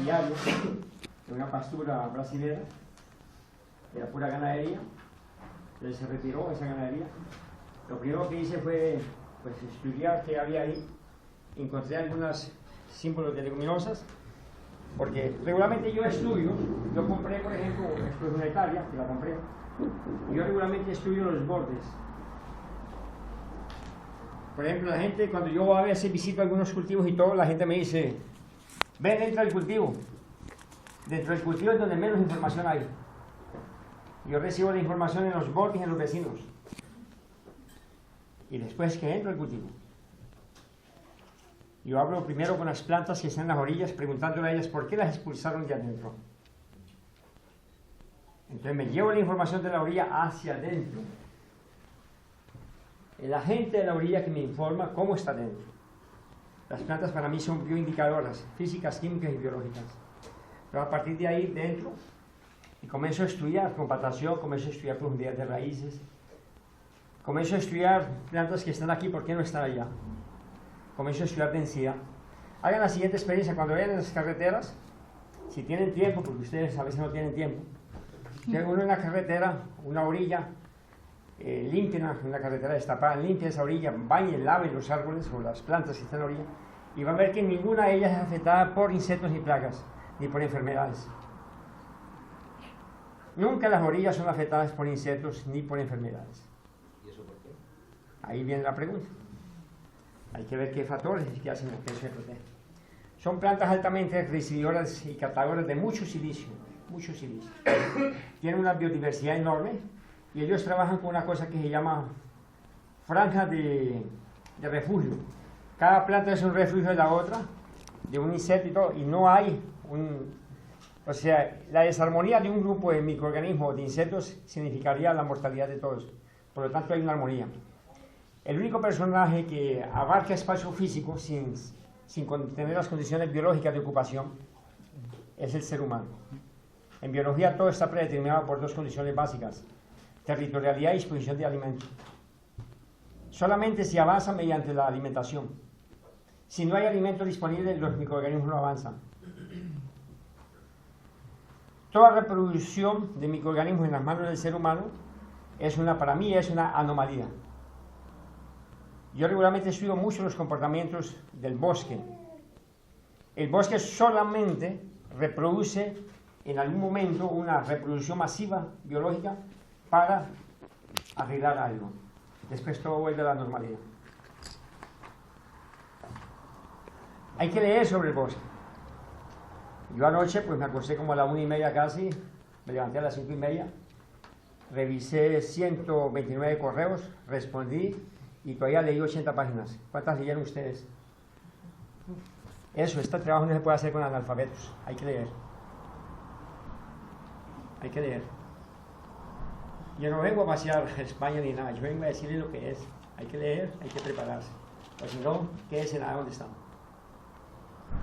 diario en una pastura brasilera, era pura ganadería. Entonces se retiró esa ganadería. Lo primero que hice fue pues, estudiar qué había ahí. Encontré algunos símbolos de leguminosas, porque regularmente yo estudio, yo compré, por ejemplo, esto es una hectárea, que la compré, y yo regularmente estudio los bordes. Por ejemplo, la gente, cuando yo a veces visito algunos cultivos y todo, la gente me dice, ven, entra al cultivo. Dentro del cultivo es donde menos información hay. Yo recibo la información en los bordes y en los vecinos. Y después que entro al cultivo, yo hablo primero con las plantas que están en las orillas, preguntándole a ellas por qué las expulsaron de adentro. Entonces me llevo la información de la orilla hacia adentro. El agente de la orilla que me informa cómo está dentro. Las plantas para mí son bioindicadoras, físicas, químicas y biológicas. Pero a partir de ahí, dentro, y comienzo a estudiar compactación, comienzo a estudiar profundidad de raíces, comienzo a estudiar plantas que están aquí, ¿por qué no están allá? Comienzo a estudiar densidad. Hagan la siguiente experiencia, cuando vayan en las carreteras, si tienen tiempo, porque ustedes a veces no tienen tiempo, que uno en la carretera, una orilla, limpien una carretera destapada, limpien esa orilla, bañen, laven los árboles o las plantas que están en la orilla, y van a ver que ninguna de ellas es afectada por insectos ni plagas, ni por enfermedades. Nunca las orillas son afectadas por insectos ni por enfermedades. ¿Y eso por qué? Ahí viene la pregunta. Hay que ver qué factores que hacen que eso se protege. Son plantas altamente recibidoras y captadoras de mucho silicio, mucho silicio. Tienen una biodiversidad enorme y ellos trabajan con una cosa que se llama franja de refugio. Cada planta es un refugio de la otra, de un insecto y todo, y no hay o sea, la desarmonía de un grupo de microorganismos o de insectos significaría la mortalidad de todos. Por lo tanto, hay una armonía. El único personaje que abarca espacio físico sin tener las condiciones biológicas de ocupación es el ser humano. En biología todo está predeterminado por dos condiciones básicas: territorialidad y disposición de alimentos. Solamente se avanza mediante la alimentación. Si no hay alimento disponible, los microorganismos no avanzan. Toda reproducción de microorganismos en las manos del ser humano para mí es una anomalía. Yo regularmente estudio mucho los comportamientos del bosque. El bosque solamente reproduce en algún momento una reproducción masiva biológica para arreglar algo. Después todo vuelve a la normalidad. Hay que leer sobre el bosque. Yo anoche pues me acosté como a la 1:30 casi, me levanté a las 5:30, revisé 129 correos, respondí y todavía leí 80 páginas. ¿Cuántas leyeron ustedes? Eso, este trabajo no se puede hacer con analfabetos, hay que leer. Hay que leer. Yo no vengo a pasear España ni nada, yo vengo a decirles lo que es. Hay que leer, hay que prepararse. O si no, quédese nada donde estamos.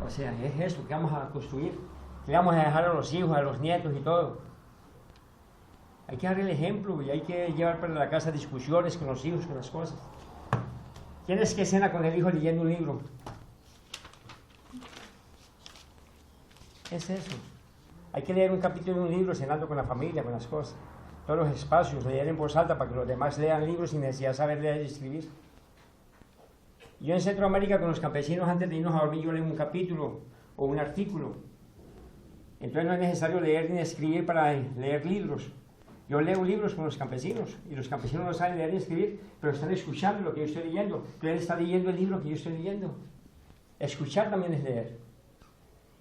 O sea, es eso que vamos a construir, que vamos a dejar a los hijos, a los nietos y todo. Hay que dar el ejemplo y hay que llevar para la casa discusiones con los hijos, con las cosas. ¿Quién es que cena con el hijo leyendo un libro? Es eso. Hay que leer un capítulo de un libro cenando con la familia, con las cosas. Todos los espacios, leer en voz alta para que los demás lean libros sin necesidad de saber leer y escribir. Yo en Centroamérica con los campesinos, antes de irnos a dormir, yo leo un capítulo o un artículo. Entonces no es necesario leer ni escribir para leer libros. Yo leo libros con los campesinos y los campesinos no saben leer ni escribir, pero están escuchando lo que yo estoy leyendo. Pero él está leyendo el libro que yo estoy leyendo. Escuchar también es leer.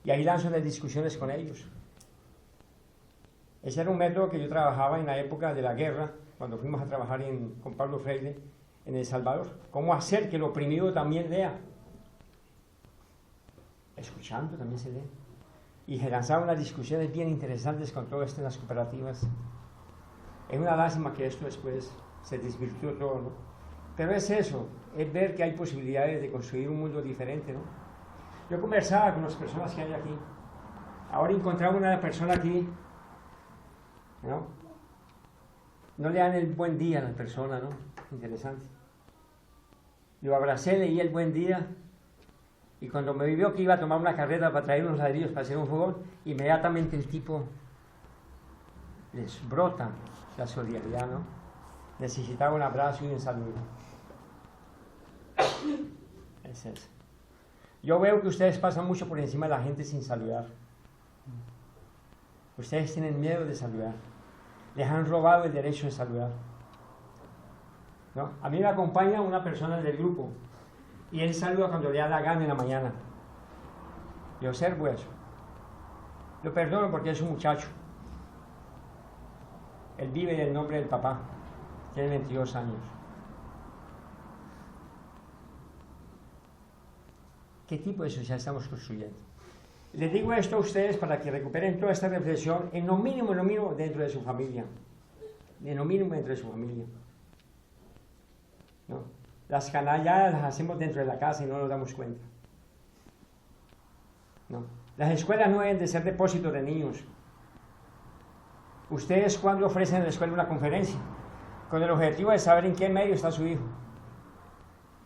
Y ahí lanzo las discusiones con ellos. Ese era un método que yo trabajaba en la época de la guerra, cuando fuimos a trabajar con Pablo Freire en El Salvador. ¿Cómo hacer que el oprimido también lea? Escuchando también se lee. Y se lanzaban unas discusiones bien interesantes con todo esto en las cooperativas. Es una lástima que esto después se desvirtuó todo, ¿no? Pero es eso, es ver que hay posibilidades de construir un mundo diferente, ¿no? Yo conversaba con las personas que hay aquí. Ahora encontraba una persona aquí, ¿no? No le dan el buen día a la persona, ¿no? Interesante. Lo abracé, leí el buen día Y cuando me vio que iba a tomar una carreta para traer unos ladrillos para hacer un fogón, inmediatamente el tipo les brota la solidaridad, ¿no? Necesitaba un abrazo y un saludo. Es eso. Yo veo que ustedes pasan mucho por encima de la gente sin saludar. Ustedes tienen miedo de saludar. Les han robado el derecho de saludar, ¿no? A mí me acompaña una persona del grupo y él saluda cuando le da la gana en la mañana. Yo observo eso. Lo perdono porque es un muchacho. Él vive en el nombre del papá. Tiene 22 años. ¿Qué tipo de sociedad estamos construyendo? Les digo esto a ustedes para que recuperen toda esta reflexión en lo mínimo dentro de su familia. En lo mínimo dentro de su familia, ¿no? Las canalladas las hacemos dentro de la casa y no nos damos cuenta, ¿no? Las escuelas no deben de ser depósitos de niños. Ustedes, ¿cuándo ofrecen en la escuela una conferencia? Con el objetivo de saber en qué medio está su hijo.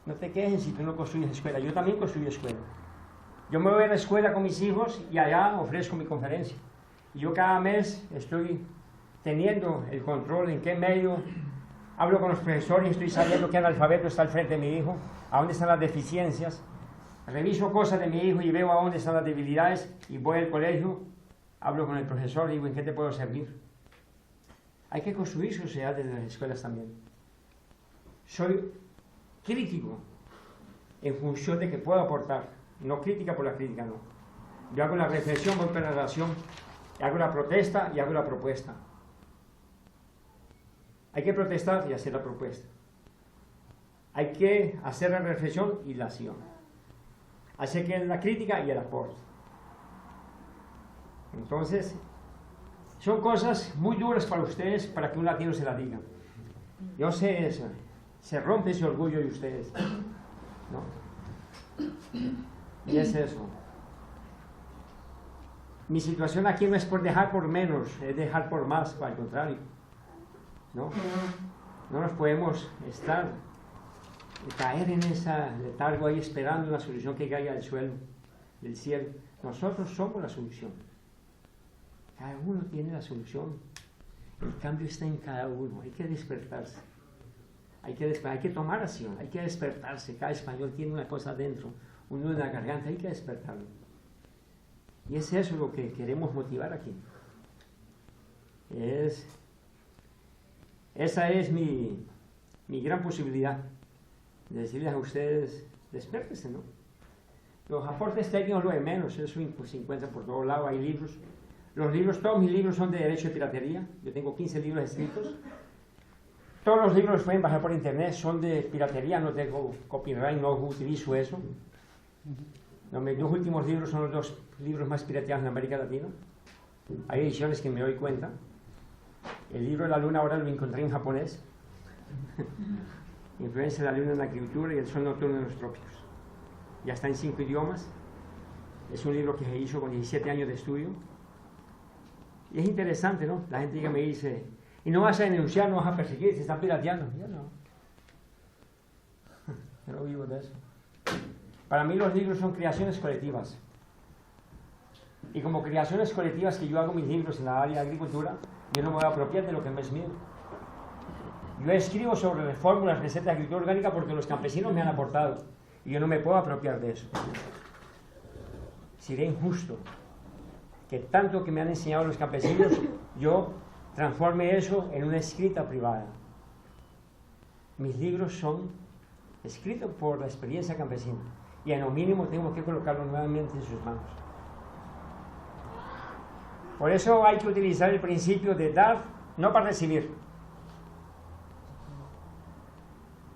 No te quejes si tú no construyes escuela. Yo también construyo escuela. Yo me voy a la escuela con mis hijos y allá ofrezco mi conferencia. Y yo cada mes estoy teniendo el control en qué medio hablo con los profesores, estoy sabiendo qué analfabeto está al frente de mi hijo, a dónde están las deficiencias, reviso cosas de mi hijo y veo a dónde están las debilidades y voy al colegio, hablo con el profesor y digo, ¿en qué te puedo servir? Hay que construir sociedad desde las escuelas también. Soy crítico en función de que puedo aportar, no crítica por la crítica, no. Yo hago la reflexión, voy con la relación, hago la protesta y hago la propuesta. Hay que protestar y hacer la propuesta. Hay que hacer la reflexión y la acción. Así que la crítica y el aporte. Entonces, son cosas muy duras para ustedes, para que un latino se las diga. Yo sé eso. Se rompe ese orgullo de ustedes, ¿no? Y es eso. Mi situación aquí no es por dejar por menos, es dejar por más, al contrario, ¿no? No nos podemos caer en ese letargo ahí esperando una solución que caiga del suelo, del cielo. Nosotros somos la solución. Cada uno tiene la solución. El cambio está en cada uno. Hay que despertarse. Hay que tomar acción. Hay que despertarse. Cada español tiene una cosa adentro, un nudo en la garganta. Hay que despertarlo. Y es eso lo que queremos motivar aquí. Esa es mi gran posibilidad de decirles a ustedes, despiértense, ¿no? Los aportes técnicos lo de menos, eso se encuentra por todos lados, hay libros. Los libros, todos mis libros son de derecho de piratería, yo tengo 15 libros escritos. Todos los libros los pueden bajar por internet, son de piratería, no tengo copyright, no utilizo eso. Mis dos últimos libros son los 2 libros más pirateados en América Latina. Hay ediciones que me doy cuenta. El libro de la luna ahora lo encontré en japonés. Influencia de la luna en la agricultura y el sol nocturno en los trópicos. Ya está en 5 idiomas. Es un libro que se hizo con 17 años de estudio. Y es interesante, ¿no? La gente me dice, y no vas a denunciar, no vas a perseguir, se están pirateando. Yo no. Yo no vivo de eso. Para mí los libros son creaciones colectivas. Y como creaciones colectivas que yo hago mis libros en la área de agricultura, yo no me voy a apropiar de lo que me es mío. Yo escribo sobre fórmulas, recetas de agricultura orgánica porque los campesinos me han aportado. Y yo no me puedo apropiar de eso. Sería injusto que tanto que me han enseñado los campesinos, yo transforme eso en una escrita privada. Mis libros son escritos por la experiencia campesina. Y en lo mínimo tengo que colocarlo nuevamente en sus manos. Por eso hay que utilizar el principio de dar, no para recibir.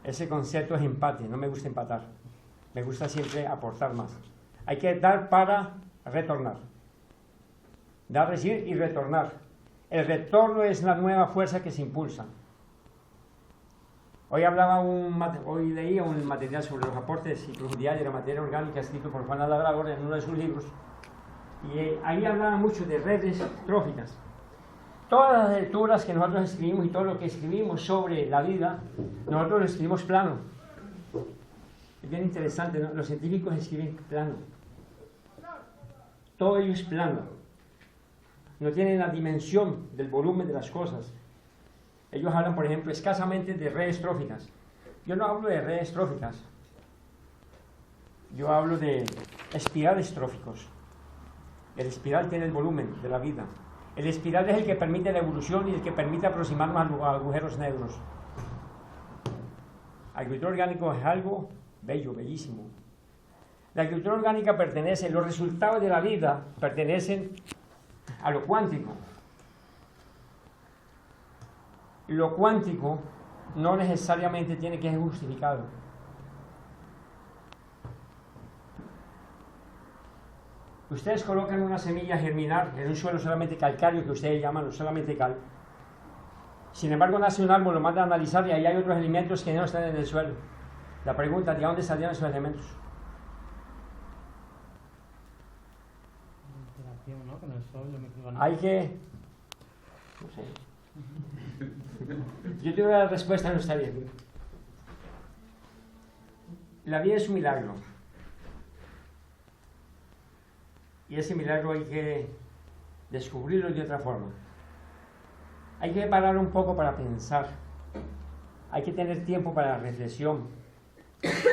Ese concepto es empate, no me gusta empatar. Me gusta siempre aportar más. Hay que dar para retornar. Dar, recibir y retornar. El retorno es la nueva fuerza que se impulsa. Hoy leía un material sobre los aportes y profundidad de la materia orgánica escrito por Juan Labrador en uno de sus libros. Y ahí hablaba mucho de redes tróficas. Todas las lecturas que nosotros escribimos y todo lo que escribimos sobre la vida, nosotros lo escribimos plano. Es bien interesante, ¿no? Los científicos escriben plano. Todo ello es plano. No tienen la dimensión del volumen de las cosas. Ellos hablan, por ejemplo, escasamente de redes tróficas. Yo no hablo de redes tróficas. Yo hablo de espirales tróficos. El espiral tiene el volumen de la vida. El espiral es el que permite la evolución y el que permite aproximarnos a los agujeros negros. La agricultura orgánica es algo bello, bellísimo. La agricultura orgánica pertenece, los resultados de la vida pertenecen a lo cuántico. Lo cuántico no necesariamente tiene que ser justificado. Ustedes colocan una semilla a germinar en un suelo solamente calcáreo, que ustedes llaman solamente cal. Sin embargo, nace un árbol, lo mandan a analizar y ahí hay otros elementos que no están en el suelo. La pregunta, ¿de dónde salieron esos elementos? ¿No? Con el sol, Hay que... No sé. Yo tengo la respuesta, no está bien. La vida es un milagro. Y ese milagro hay que descubrirlo de otra forma. Hay que parar un poco para pensar. Hay que tener tiempo para la reflexión,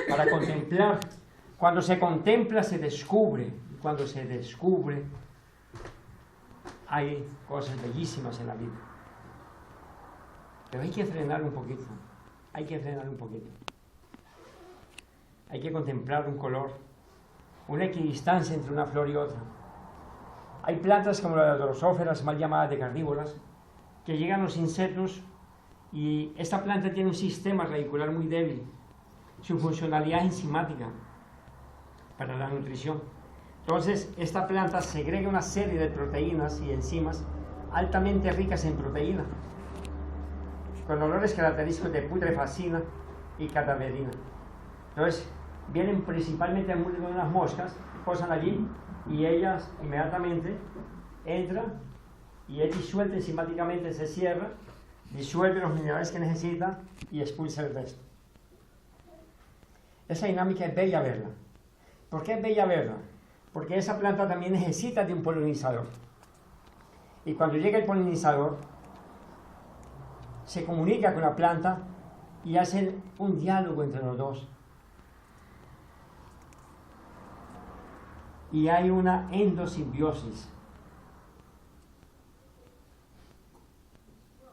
para contemplar. Cuando se contempla, se descubre. Y cuando se descubre, hay cosas bellísimas en la vida. Pero hay que frenar un poquito. Hay que frenar un poquito. Hay que contemplar un color, una equidistancia entre una flor y otra. Hay plantas como las drosóferas, mal llamadas de carnívoras, que llegan los insectos y esta planta tiene un sistema radicular muy débil. Su funcionalidad es enzimática para la nutrición. Entonces, esta planta segrega una serie de proteínas y enzimas altamente ricas en proteína, con olores característicos de putrefacina y cadaverina. Entonces, vienen principalmente en unas moscas, posan allí y ellas inmediatamente entran y es disuelta enzimáticamente, se cierra, disuelve los minerales que necesita y expulsa el resto. Esa dinámica es bella verla. ¿Por qué es bella verla? Porque esa planta también necesita de un polinizador. Y cuando llega el polinizador, se comunica con la planta y hacen un diálogo entre los dos. Y hay una endosimbiosis.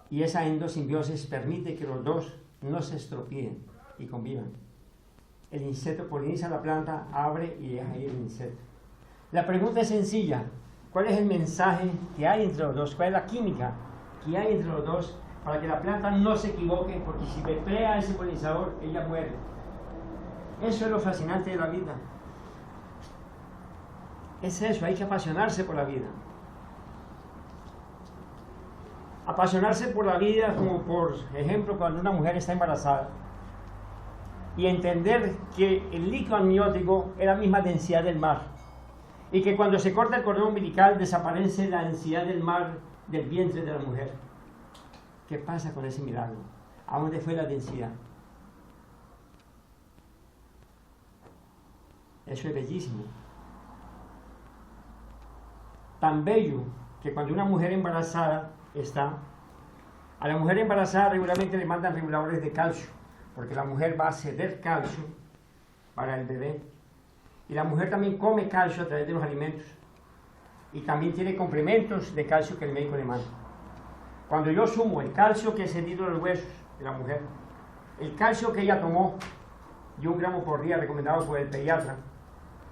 Y esa endosimbiosis permite que los dos no se estropeen y convivan. El insecto poliniza la planta, abre y deja ir el insecto. La pregunta es sencilla. ¿Cuál es el mensaje que hay entre los dos? ¿Cuál es la química que hay entre los dos para que la planta no se equivoque? Porque si pelea ese polinizador, ella muere. Eso es lo fascinante de la vida. Es eso, hay que apasionarse por la vida. Apasionarse por la vida, como por ejemplo cuando una mujer está embarazada, y entender que el líquido amniótico es la misma densidad del mar, y que cuando se corta el cordón umbilical desaparece la densidad del mar del vientre de la mujer. ¿Qué pasa con ese milagro? ¿A dónde fue la densidad? Eso es bellísimo. Tan bello que cuando una mujer embarazada está, a la mujer embarazada regularmente le mandan reguladores de calcio, porque la mujer va a ceder calcio para el bebé. Y la mujer también come calcio a través de los alimentos. Y también tiene complementos de calcio que el médico le manda. Cuando yo sumo el calcio que he cedido en los huesos de la mujer, el calcio que ella tomó, de 1 gramo por día recomendado por el pediatra,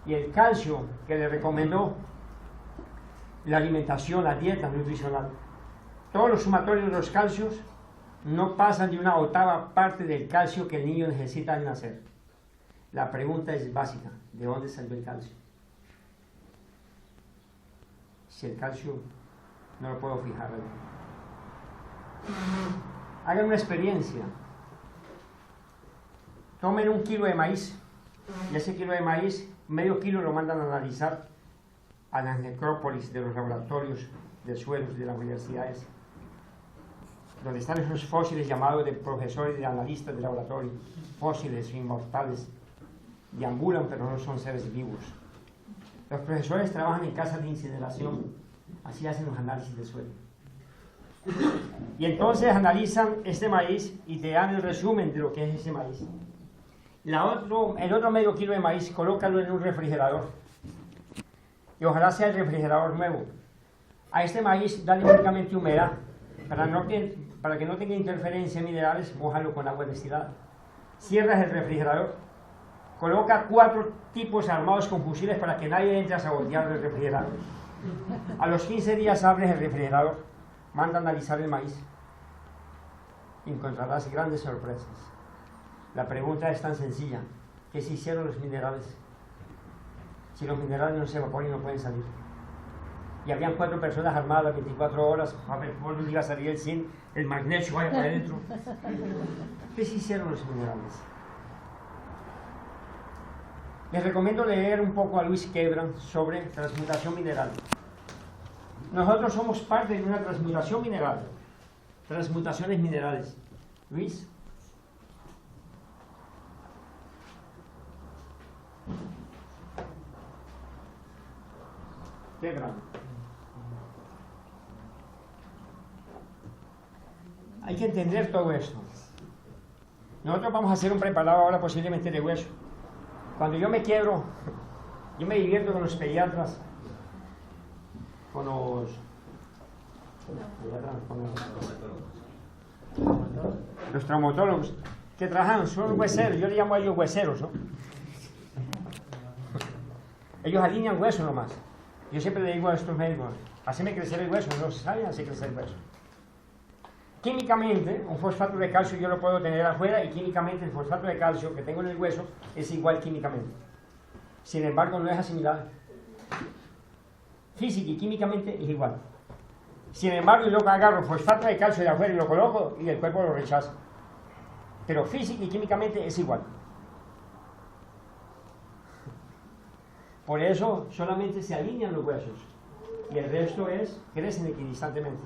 y el calcio que le recomendó la alimentación, la dieta nutricional, todos los sumatorios de los calcios no pasan de una 8ª parte del calcio que el niño necesita al nacer. La pregunta es básica: ¿de dónde salió el calcio? Si el calcio no lo puedo fijar. Hagan una experiencia. Tomen 1 kilo de maíz y ese kilo de maíz, medio kilo lo mandan a analizar a las necrópolis de los laboratorios de suelos de las universidades, donde están esos fósiles llamados de profesores y de analistas de laboratorio, fósiles inmortales. deambulan, pero no son seres vivos. Los profesores trabajan en casas de incineración, así hacen los análisis de suelo. Y entonces analizan este maíz y te dan el resumen de lo que es ese maíz. El otro medio kilo de maíz, colócalo en un refrigerador. Y ojalá sea el refrigerador nuevo. A este maíz dale únicamente humedad. Para que no tenga interferencia de minerales, mójalo con agua destilada. Cierras el refrigerador. Coloca 4 tipos armados con fusiles para que nadie entre a sabotear el refrigerador. A los 15 días abres el refrigerador, manda a analizar el maíz. Encontrarás grandes sorpresas. La pregunta es tan sencilla: ¿qué se hicieron los minerales? Si los minerales no se evaporan y no pueden salir. Y habían 4 personas armadas 24 horas, a ver, ¿por dónde iba a salir el zinc, el magnesio, vaya para adentro? ¿Qué se hicieron los minerales? Les recomiendo leer un poco a Luis Quebran sobre transmutación mineral. Nosotros somos parte de una transmutación mineral, transmutaciones minerales. Luis. Quebran. Hay que entender todo esto. Nosotros vamos a hacer un preparado ahora posiblemente de hueso. Cuando yo me quiebro, yo me divierto con los pediatras, con los traumatólogos que trabajan, son hueseros, yo le llamo a ellos hueseros, ¿no? Ellos alinean hueso nomás. Yo siempre le digo a estos médicos, haceme crecer el hueso, no saben hacer crecer el hueso. Químicamente, un fosfato de calcio yo lo puedo tener afuera y químicamente el fosfato de calcio que tengo en el hueso es igual químicamente. Sin embargo, no es asimilado. Física y químicamente es igual. Sin embargo, yo agarro fosfato de calcio de afuera y lo coloco y el cuerpo lo rechaza. Pero física y químicamente es igual. Por eso solamente se alinean los huesos y el resto crecen equidistantemente.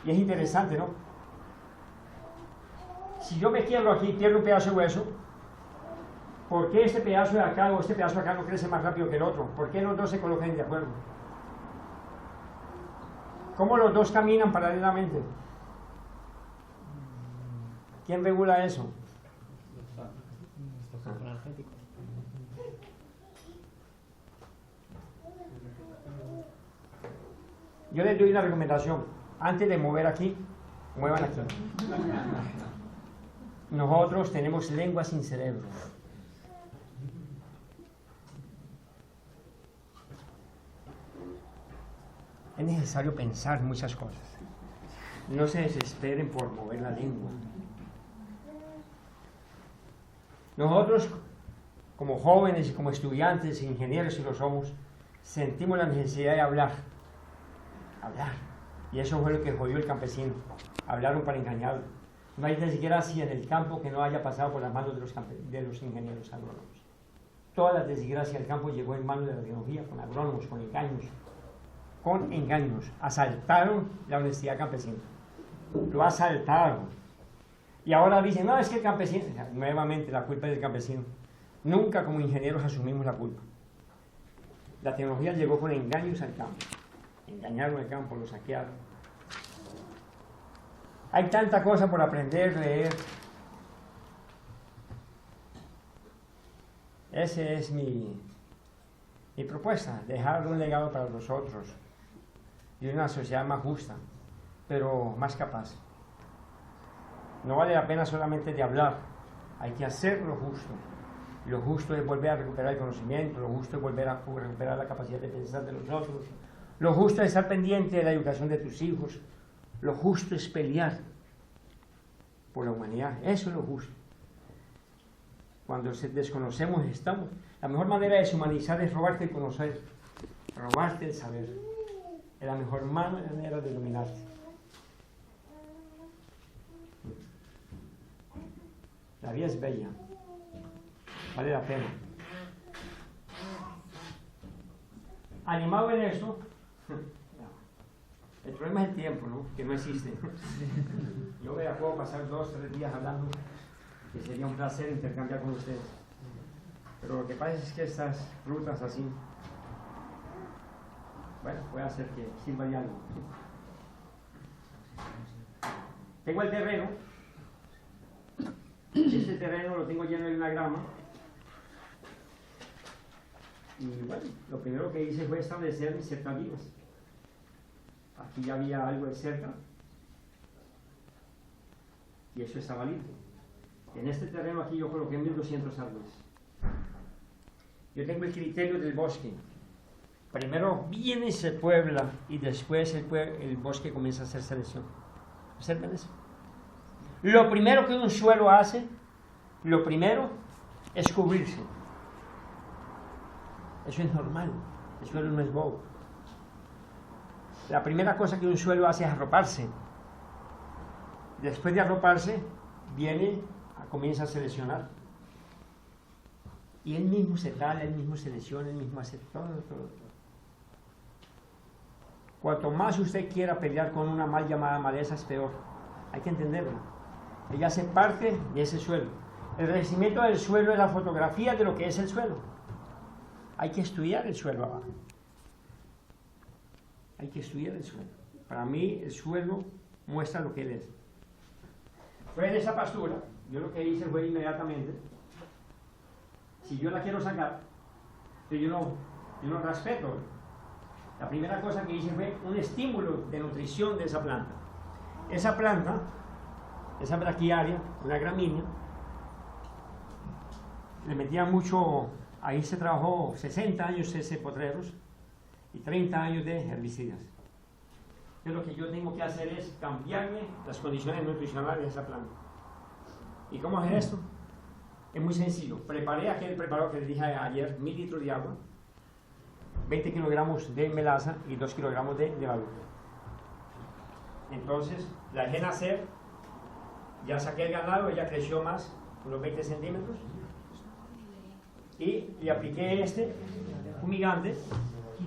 Y es interesante, ¿no? Si yo me quiebro aquí y pierdo un pedazo de hueso, ¿por qué este pedazo de acá o este pedazo de acá no crece más rápido que el otro? ¿Por qué los dos se colocan de acuerdo? ¿Cómo los dos caminan paralelamente? ¿Quién regula eso? Yo les doy una recomendación. Antes de mover aquí, muevan aquí. Nosotros tenemos lengua sin cerebro. Es necesario pensar muchas cosas. No se desesperen por mover la lengua. Nosotros, como jóvenes y como estudiantes, ingenieros si lo somos, sentimos la necesidad de hablar. Y eso fue lo que jodió el campesino. Hablaron para engañarlo. No hay desgracia en el campo que no haya pasado por las manos de los ingenieros agrónomos. Toda la desgracia del campo llegó en manos de la tecnología, con agrónomos, con engaños. Asaltaron la honestidad campesina. Lo asaltaron. Y ahora dicen, no, es que el campesino... Nuevamente, la culpa es del campesino. Nunca como ingenieros asumimos la culpa. La tecnología llegó con engaños al campo. Engañaron el campo, lo saquearon. Hay tanta cosa por aprender, leer. Esa es mi propuesta, dejar un legado para nosotros y una sociedad más justa, pero más capaz. No vale la pena solamente de hablar, hay que hacer lo justo. Lo justo es volver a recuperar el conocimiento, lo justo es volver a recuperar la capacidad de pensar de nosotros. Lo justo es estar pendiente de la educación de tus hijos. Lo justo es pelear por la humanidad. Eso es lo justo. Cuando desconocemos, estamos. La mejor manera de deshumanizar es robarte el conocer, robarte el saber. Es la mejor manera de dominarte. La vida es bella. Vale la pena. Animado en eso. El problema es el tiempo, ¿no? Que no existe. Yo me la puedo pasar 2 o 3 días hablando, que sería un placer intercambiar con ustedes. Pero lo que pasa es que estas frutas así, bueno, puede hacer que sirva de algo. Tengo el terreno. Este terreno lo tengo lleno de una grama. Y bueno, lo primero que hice fue establecer mis cercadías. Aquí ya había algo de cerca. Y eso estaba limpio. En este terreno aquí yo coloqué 1200 árboles. Yo tengo el criterio del bosque. Primero viene y se puebla y después el bosque comienza a hacer selección. ¿Observen eso? Lo primero que un suelo hace, lo primero es cubrirse. Eso es normal. El suelo no es bobo. La primera cosa que un suelo hace es arroparse. Después de arroparse, comienza a seleccionar. Y él mismo se tala, él mismo selecciona, él mismo hace todo. Cuanto más usted quiera pelear con una mal llamada maleza, es peor. Hay que entenderlo. Ella hace parte de ese suelo. El revestimiento del suelo es la fotografía de lo que es el suelo. Hay que estudiar el suelo abajo. Hay que estudiar el suelo. Para mí, el suelo muestra lo que él es. Fue en esa pastura, yo lo que hice fue inmediatamente, si yo la quiero sacar, yo no respeto. La primera cosa que hice fue un estímulo de nutrición de esa planta. Esa planta, esa braquiaria, una gramínea, le metía mucho, ahí se trabajó 60 años de potreros y 30 años de herbicidas. Entonces lo que yo tengo que hacer es cambiarme las condiciones nutricionales de esa planta. ¿Y cómo es esto? Es muy sencillo. Preparé aquel preparado que les dije ayer, 1000 litros de agua, 20 kilogramos de melaza y 2 kilogramos de levadura. Entonces la dejé nacer, ya saqué el ganado, ella creció más, unos 20 centímetros, y le apliqué este fumigante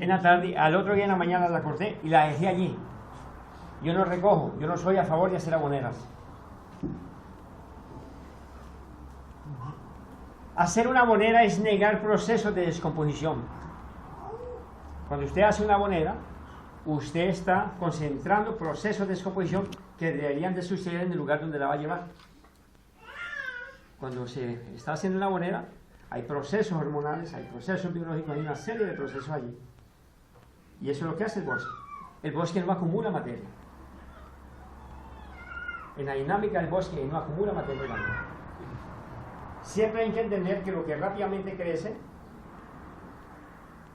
en la tarde. Al otro día en la mañana la corté y la dejé allí. Yo no recojo, yo no soy a favor de hacer aboneras. Hacer una abonera es negar procesos de descomposición. Cuando usted hace una abonera, usted está concentrando procesos de descomposición que deberían de suceder en el lugar donde la va a llevar. Cuando se está haciendo una abonera, hay procesos hormonales, hay procesos biológicos, hay una serie de procesos allí. Y eso es lo que hace el bosque. El bosque no acumula materia. En la dinámica del bosque no acumula materia orgánica. Siempre hay que entender que lo que rápidamente crece,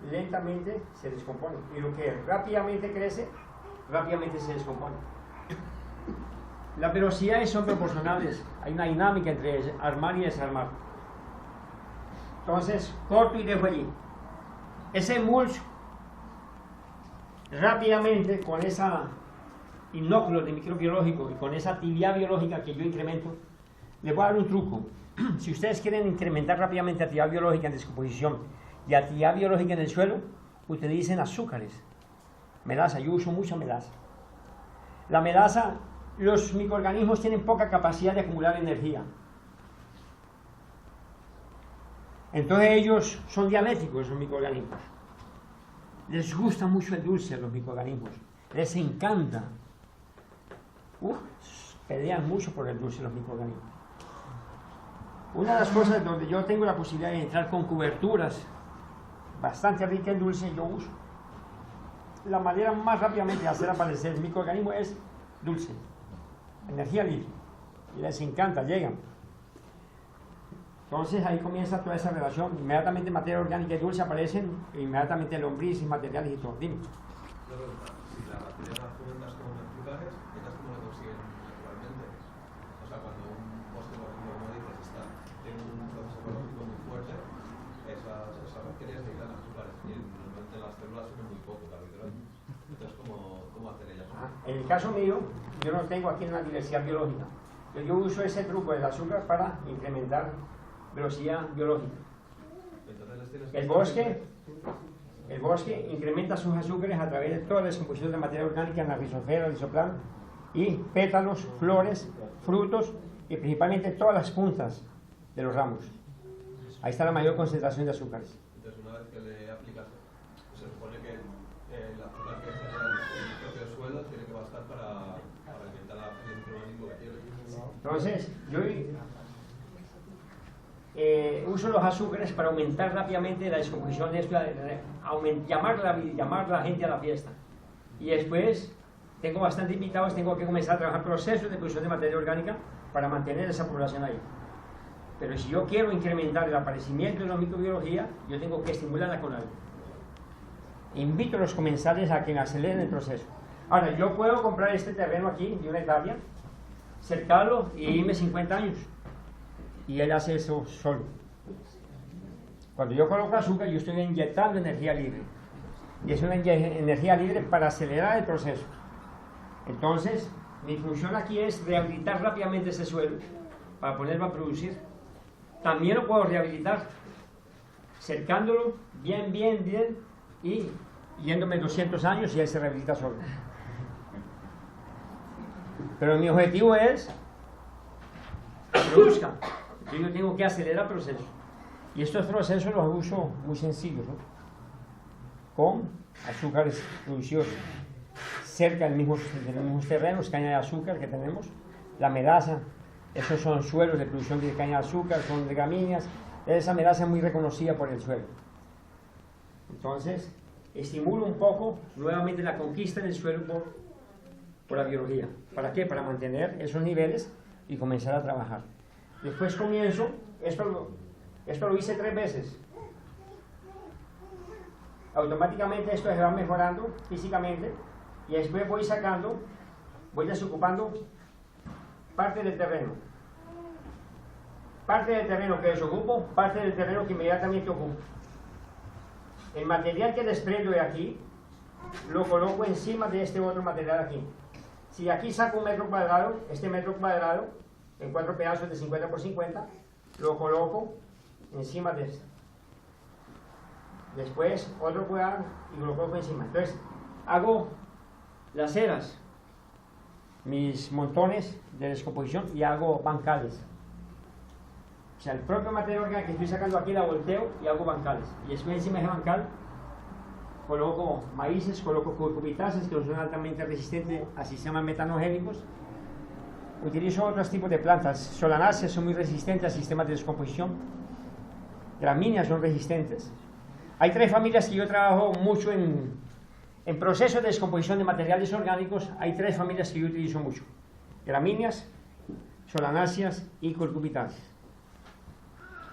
lentamente se descompone. Y lo que rápidamente crece, rápidamente se descompone. Las velocidades son proporcionales. Hay una dinámica entre armar y desarmar. Entonces, corto y dejo allí. Ese mulch, rápidamente, con esa inóculo de microbiológico y con esa actividad biológica que yo incremento, les voy a dar un truco. Si ustedes quieren incrementar rápidamente actividad biológica en descomposición y actividad biológica en el suelo, utilicen azúcares. Melaza, yo uso mucha melaza. La melaza, los microorganismos tienen poca capacidad de acumular energía. Entonces ellos son dialécticos, los microorganismos. Les gusta mucho el dulce a los microorganismos. Les encanta. Pelean mucho por el dulce los microorganismos. Una de las cosas donde yo tengo la posibilidad de entrar con coberturas bastante ricas en dulce, yo uso. La manera más rápidamente de hacer aparecer el microorganismo es dulce. Energía libre. Y les encanta, llegan. Entonces ahí comienza toda esa relación. Inmediatamente materia orgánica y dulce aparecen, e inmediatamente lombrices, materiales y todo. Dime. Si la materia las como naturales, ellas cómo lo consiguen naturalmente. O sea, cuando un bosque, por ejemplo, como dices, está en un proceso ecológico muy fuerte, esas bacterias necesitan naturales. Y normalmente las células son muy poco carbohidratos. Entonces, ¿cómo hacen ellas? En el caso mío, yo no tengo aquí una diversidad biológica. Yo uso ese truco del azúcar para incrementar velocidad biológica. El bosque incrementa sus azúcares a través de toda la descomposición de materia orgánica en la rizosfera, el rizoplan, y pétalos, flores, frutos y principalmente todas las puntas de los ramos. Ahí está la mayor concentración de azúcares. Entonces, una vez que le aplicas, se supone que el azúcar que genera el propio suelo tiene que bastar para alimentar el microorganismo que tiene. Entonces, yo uso los azúcares para aumentar rápidamente la descomposición de esto, llamar a la gente a la fiesta. Y después, tengo bastante invitados, tengo que comenzar a trabajar procesos de producción de materia orgánica para mantener esa población ahí. Pero si yo quiero incrementar el aparecimiento de la microbiología, yo tengo que estimularla con algo. Invito a los comensales a que aceleren el proceso. Ahora, yo puedo comprar este terreno aquí, de una hectárea, cercarlo y irme 50 años. Y él hace eso solo. Cuando yo coloco azúcar, yo estoy inyectando energía libre. Y es una energía libre para acelerar el proceso. Entonces, mi función aquí es rehabilitar rápidamente ese suelo para ponerlo a producir. También lo puedo rehabilitar cercándolo bien y yéndome 200 años y él se rehabilita solo. Pero mi objetivo es que produzca. Yo tengo que acelerar el proceso. Y estos procesos los uso muy sencillos, ¿no? Con azúcares producidos cerca de los mismos terrenos, caña de azúcar que tenemos, la melaza, esos son suelos de producción de caña de azúcar, son de gramíneas, esa melaza es muy reconocida por el suelo. Entonces, estimulo un poco nuevamente la conquista del suelo por la biología. ¿Para qué? Para mantener esos niveles y comenzar a trabajar. Después comienzo, esto lo hice 3 veces. Automáticamente esto se va mejorando físicamente y después voy desocupando parte del terreno. Parte del terreno que desocupo, parte del terreno que inmediatamente ocupo. El material que desprendo de aquí lo coloco encima de este otro material aquí. Si aquí saco un metro cuadrado, este metro cuadrado en 4 pedazos de 50 por 50, lo coloco encima de este. Después otro cuadrado y lo coloco encima. Entonces hago las eras, mis montones de descomposición y hago bancales. O sea, el propio material orgánico que estoy sacando aquí la volteo y hago bancales. Y después encima de ese bancal coloco maíces, coloco cucurbitáceas que son altamente resistentes a sistemas metanogénicos. Utilizo otros tipos de plantas. Solanáceas son muy resistentes a sistemas de descomposición. Gramíneas son resistentes. Hay 3 familias que yo trabajo mucho en procesos de descomposición de materiales orgánicos. Hay 3 familias que yo utilizo mucho: gramíneas, solanáceas y cucurbitáceas.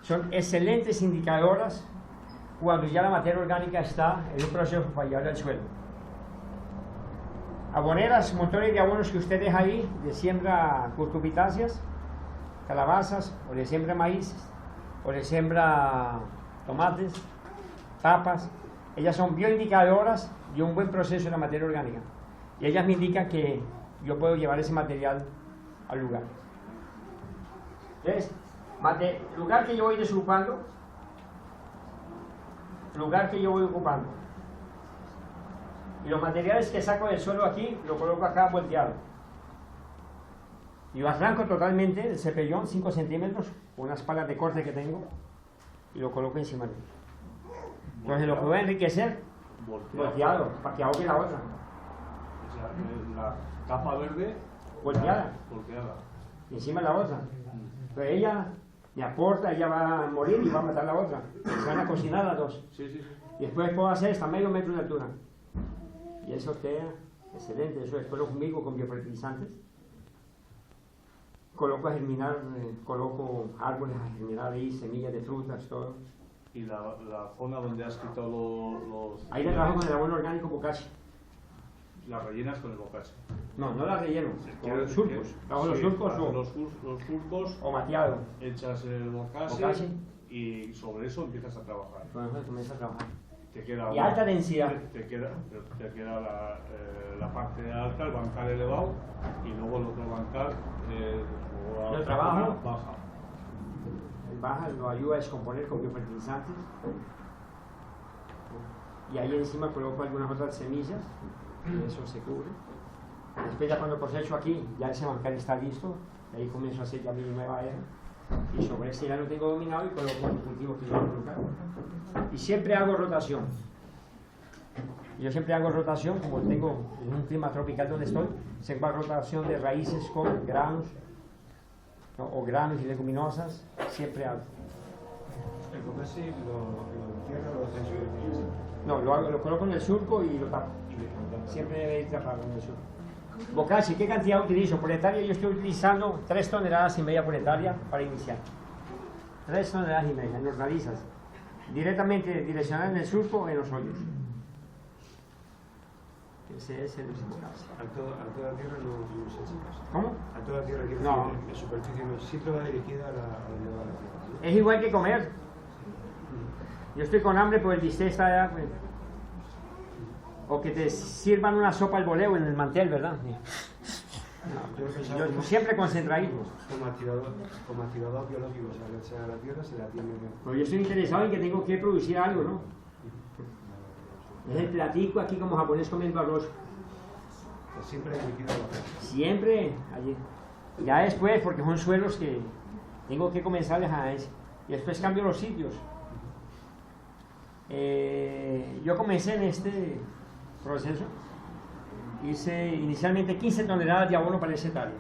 Son excelentes indicadoras cuando ya la materia orgánica está en un proceso para llevarla al suelo. Aboneras, montones de abonos que usted deja ahí, de siembra cucurbitáceas, calabazas, o de siembra maíces, o de siembra tomates, papas. Ellas son bioindicadoras de un buen proceso de la materia orgánica. Y ellas me indican que yo puedo llevar ese material al lugar. Entonces, lugar que yo voy desocupando, lugar que yo voy ocupando. Y los materiales que saco del suelo aquí, lo coloco acá volteado. Y lo arranco totalmente el cepellón, 5 centímetros, con unas palas de corte que tengo, y lo coloco encima de él. Entonces lo que voy a enriquecer, volteado, para que ahogue la otra. O sea, la capa verde Volteada. volteada. Y encima la otra. Entonces ella me aporta, ella va a morir y va a matar la otra. Se van a cocinar las dos. Sí, sí, sí. Y después puedo hacer hasta medio metro de altura. Y eso queda excelente. Eso después lo fumigo con biofertilizantes. Coloco a germinar, coloco árboles a germinar ahí, semillas de frutas, todo. ¿Y la zona donde has quitado los... Ahí le trabajo con el abono orgánico bocachi. La rellenas con el bocachi? No, no la relleno, con los surcos. Hago los Sí, surcos haces los surcos, o mateado. echas el bocachi Bocachi. y sobre eso empiezas a trabajar. Entonces comienza a trabajar. Te queda Y alta densidad. Te queda la parte alta, el bancal elevado, y luego el otro bancal Lo trabajo. baja. El baja lo ayuda a descomponer con biofertilizantes. Y ahí encima coloco algunas otras semillas, y eso se cubre. Después ya cuando cosecho aquí, ya ese bancal está listo, y ahí comienzo a hacer ya mi nueva era. Y sobre ese ya lo tengo dominado y coloco los cultivos que yo quiero colocar. Y siempre hago rotación. Yo siempre hago rotación, como tengo en un clima tropical donde estoy, siempre hago rotación de raíces con granos, ¿no? O granos y leguminosas, siempre hago. El Bocassi lo entierra o lo hace en superficie. No, lo coloco en el surco y lo tapo. Siempre debe ir tapado en el surco. Bocassi, ¿qué cantidad utilizo? Por hectárea yo estoy utilizando 3,5 toneladas por hectárea para iniciar. 3,5 toneladas en hortalizas. Directamente direccional en el surco o en los hoyos. Ese es el Bocassi. A toda tierra no se echa. ¿Cómo? A toda tierra quiero No. decir, en superficie no, siempre va dirigida a donde va la tierra. Es igual que comer. Yo estoy con hambre, pues el bistec está allá. Pues. O que te sirvan una sopa al voleo en el mantel, ¿verdad? Yo pensaba Yo siempre concentradito. como activador biológico, o sea, le echa a la tierra, se la tiene que... Pues yo estoy interesado en que tengo que producir algo, ¿no? Es el platico aquí como japonés comiendo arroz. Siempre hay líquido a la tierra. Siempre allí. Ya después, porque son suelos que tengo que comenzarles a eso. Y después cambio los sitios. Yo comencé en este proceso. Hice inicialmente 15 toneladas de abono para esa hectárea.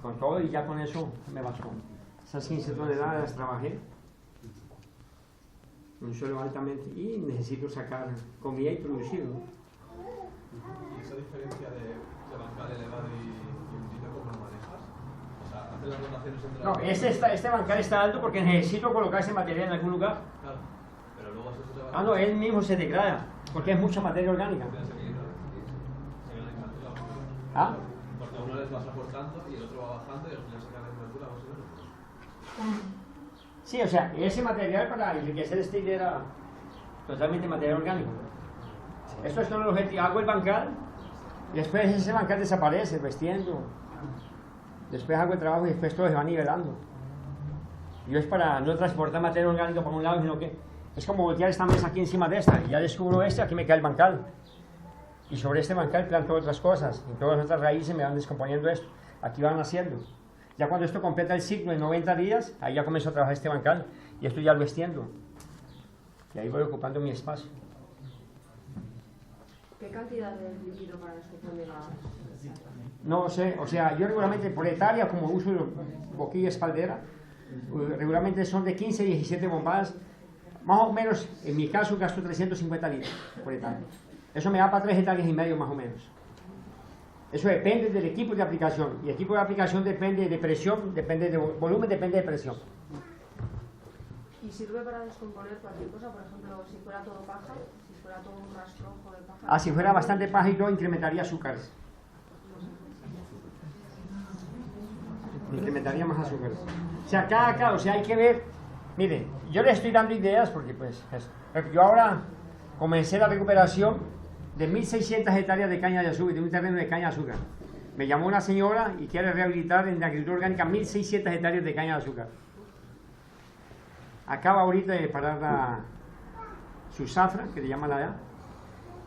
Con todo y ya con eso me bastó. Esas 15 toneladas las trabajé. Un suelo altamente. Y necesito sacar comida y producir, ¿no? ¿Y esa diferencia de bancal elevado y hundito cómo lo manejas? O sea, ¿haces las rotaciones entre No, este bancal está alto porque necesito colocar ese material en algún lugar. Claro, pero luego eso se va a... No, él mismo se degrada porque es mucha materia orgánica. ¿Ah? Porque a uno les vas aportando y el otro va bajando y al final se queda la temperatura más o menos. Sí, o sea, ese material para enriquecer este era totalmente material orgánico. Esto es todo el objetivo. Hago el bancal y después ese bancal desaparece, vestiendo. Después hago el trabajo y después todo se va nivelando. Yo es para no transportar materia orgánica por un lado, sino que es como voltear esta mesa aquí encima de esta. Y ya descubro aquí me cae el bancal. Y sobre este bancal planto otras cosas. Y todas las otras raíces me van descomponiendo esto. Aquí van haciendo. Ya cuando esto completa el ciclo en 90 días, ahí ya comienzo a trabajar este bancal. Y esto ya lo extiendo. Y ahí voy ocupando mi espacio. ¿Qué cantidad de líquido para descomponer de gas? No sé, o sea, yo regularmente por hectárea, como uso boquilla espaldera, regularmente son de 15 a 17 bombadas. Más o menos, en mi caso, gasto 350 litros por hectárea. Eso me da para 3,5 hectáreas más o menos. Eso depende del equipo de aplicación. Y el equipo de aplicación depende de presión, depende de volumen, depende de presión. ¿Y sirve para descomponer cualquier cosa? Por ejemplo, si fuera todo paja, si fuera todo un rastrojo de paja. Si fuera bastante paja y todo, incrementaría azúcares. Incrementaría más azúcares. O sea, o sea, hay que ver. Mire, yo les estoy dando ideas porque, pues, yo ahora comencé la recuperación de 1.600 hectáreas de caña de azúcar, de un terreno de caña de azúcar. Me llamó una señora y quiere rehabilitar en la agricultura orgánica 1.600 hectáreas de caña de azúcar. Acaba ahorita de parar su zafra, que le llaman allá,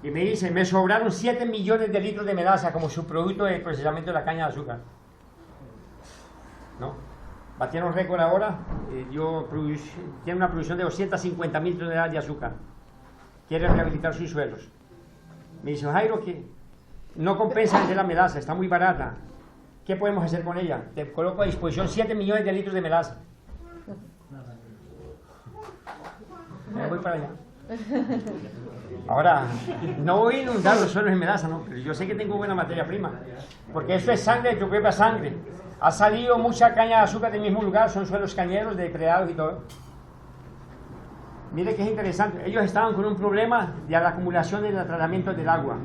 y me dice, me sobraron 7 millones de litros de melaza como subproducto del procesamiento de la caña de azúcar. ¿No? Batieron récord ahora, tiene una producción de 250.000 toneladas de azúcar. Quiere rehabilitar sus suelos. Me dice, Jairo, que no compensa vender la melaza, está muy barata. ¿Qué podemos hacer con ella? Te coloco a disposición 7 millones de litros de melaza. Me voy para allá. Ahora, no voy a inundar los suelos de melaza, no, pero yo sé que tengo buena materia prima. Porque esto es sangre de tu propia sangre. Ha salido mucha caña de azúcar del mismo lugar, son suelos cañeros, depredados y todo. Mire que es interesante, ellos estaban con un problema de la acumulación y el tratamiento del agua.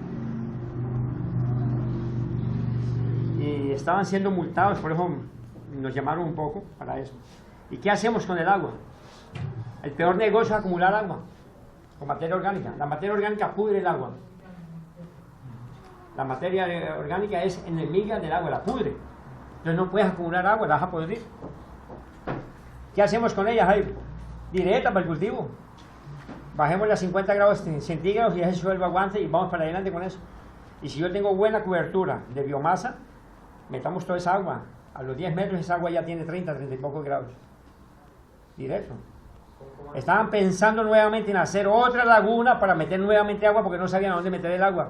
Y estaban siendo multados, por eso nos llamaron un poco para eso. ¿Y qué hacemos con el agua? El peor negocio es acumular agua con materia orgánica. La materia orgánica pudre el agua. La materia orgánica es enemiga del agua, la pudre. Entonces no puedes acumular agua, la vas a podrir. ¿Qué hacemos con ella, Jairo? Directa para el cultivo. Bajémosle a 50 grados centígrados y ese suelo aguante y vamos para adelante con eso. Y si yo tengo buena cobertura de biomasa, metamos toda esa agua A los 10 metros esa agua ya tiene 30 y pocos grados. Directo. Estaban pensando nuevamente en hacer otra laguna para meter nuevamente agua porque no sabían a dónde meter el agua.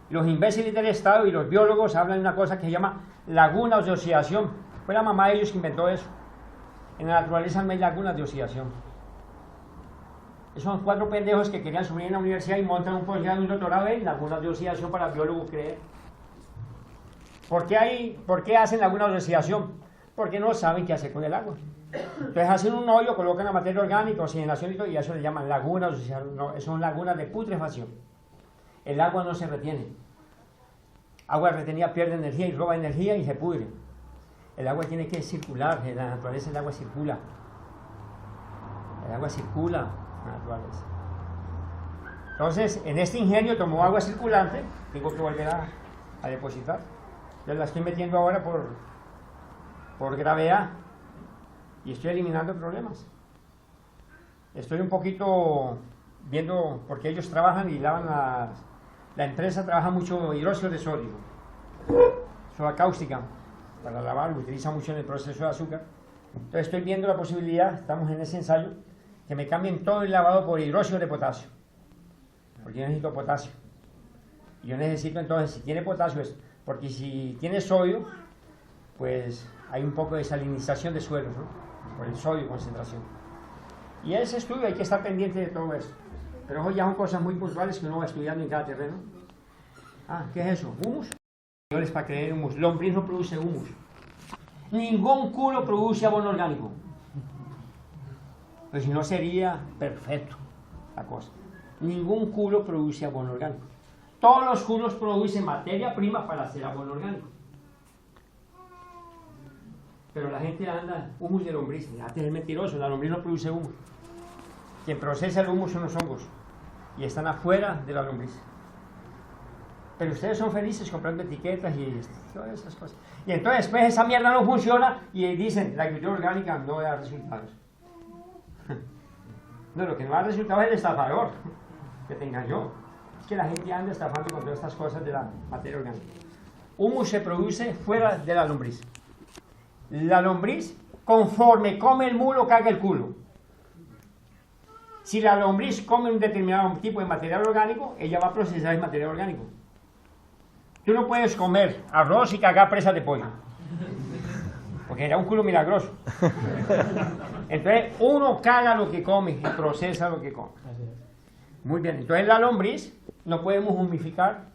Los imbéciles del Estado y los biólogos hablan de una cosa que se llama lagunas de oxidación. Fue la mamá de ellos que inventó eso. En la naturaleza no hay lagunas de oxidación. Esos son 4 pendejos que querían subir en la universidad y montan un posgrado y un doctorado en lagunas de oxidación para biólogos creer. ¿Por qué hacen lagunas de oxidación? Porque no saben qué hacer con el agua. Entonces hacen un hoyo, colocan la materia orgánica, oxigenación y todo, y a eso le llaman lagunas de oxidación. No, son lagunas de putrefacción. El agua no se retiene. Agua retenida pierde energía y roba energía y se pudre. El agua tiene que circular, en la naturaleza el agua circula. El agua circula en la naturaleza. Entonces, en este ingenio tomó agua circulante, tengo que volver a depositar. Yo la estoy metiendo ahora por gravedad y estoy eliminando problemas. Estoy un poquito viendo, porque ellos trabajan y lavan la empresa trabaja mucho hidróxido de sodio, soda cáustica, para lavar, lo utiliza mucho en el proceso de azúcar. Entonces estoy viendo la posibilidad, estamos en ese ensayo, que me cambien todo el lavado por hidróxido de potasio, porque yo necesito potasio. Y yo necesito entonces, si tiene potasio, porque si tiene sodio, pues hay un poco de salinización de suelos, ¿no? Por el sodio, concentración. Y ese estudio hay que estar pendiente de todo esto. Pero hoy ya son cosas muy puntuales que uno va estudiando en cada terreno. Ah, ¿qué es eso? ¿Humus? Señores, para creer humus. Lombriz no produce humus. Ningún culo produce abono orgánico. Pues si no sería perfecto la cosa. Ningún culo produce abono orgánico. Todos los culos producen materia prima para hacer abono orgánico. Pero la gente anda humus de lombriz. Antes es mentiroso, la lombriz no produce humus. Quien procesa el humus son los hongos. Y están afuera de la lombriz. Pero ustedes son felices comprando etiquetas y todas esas cosas. Y entonces después esa mierda no funciona y dicen, la agricultura orgánica no da resultados. No, lo que no da resultados es el estafador que te engañó. Es que la gente anda estafando con todas estas cosas de la materia orgánica. Humus se produce fuera de la lombriz. La lombriz, conforme come el mulo, caga el culo. Si la lombriz come un determinado tipo de material orgánico, ella va a procesar el material orgánico. Tú no puedes comer arroz y cagar presas de pollo, porque era un culo milagroso. Entonces, uno caga lo que come y procesa lo que come. Muy bien, entonces la lombriz no podemos humificar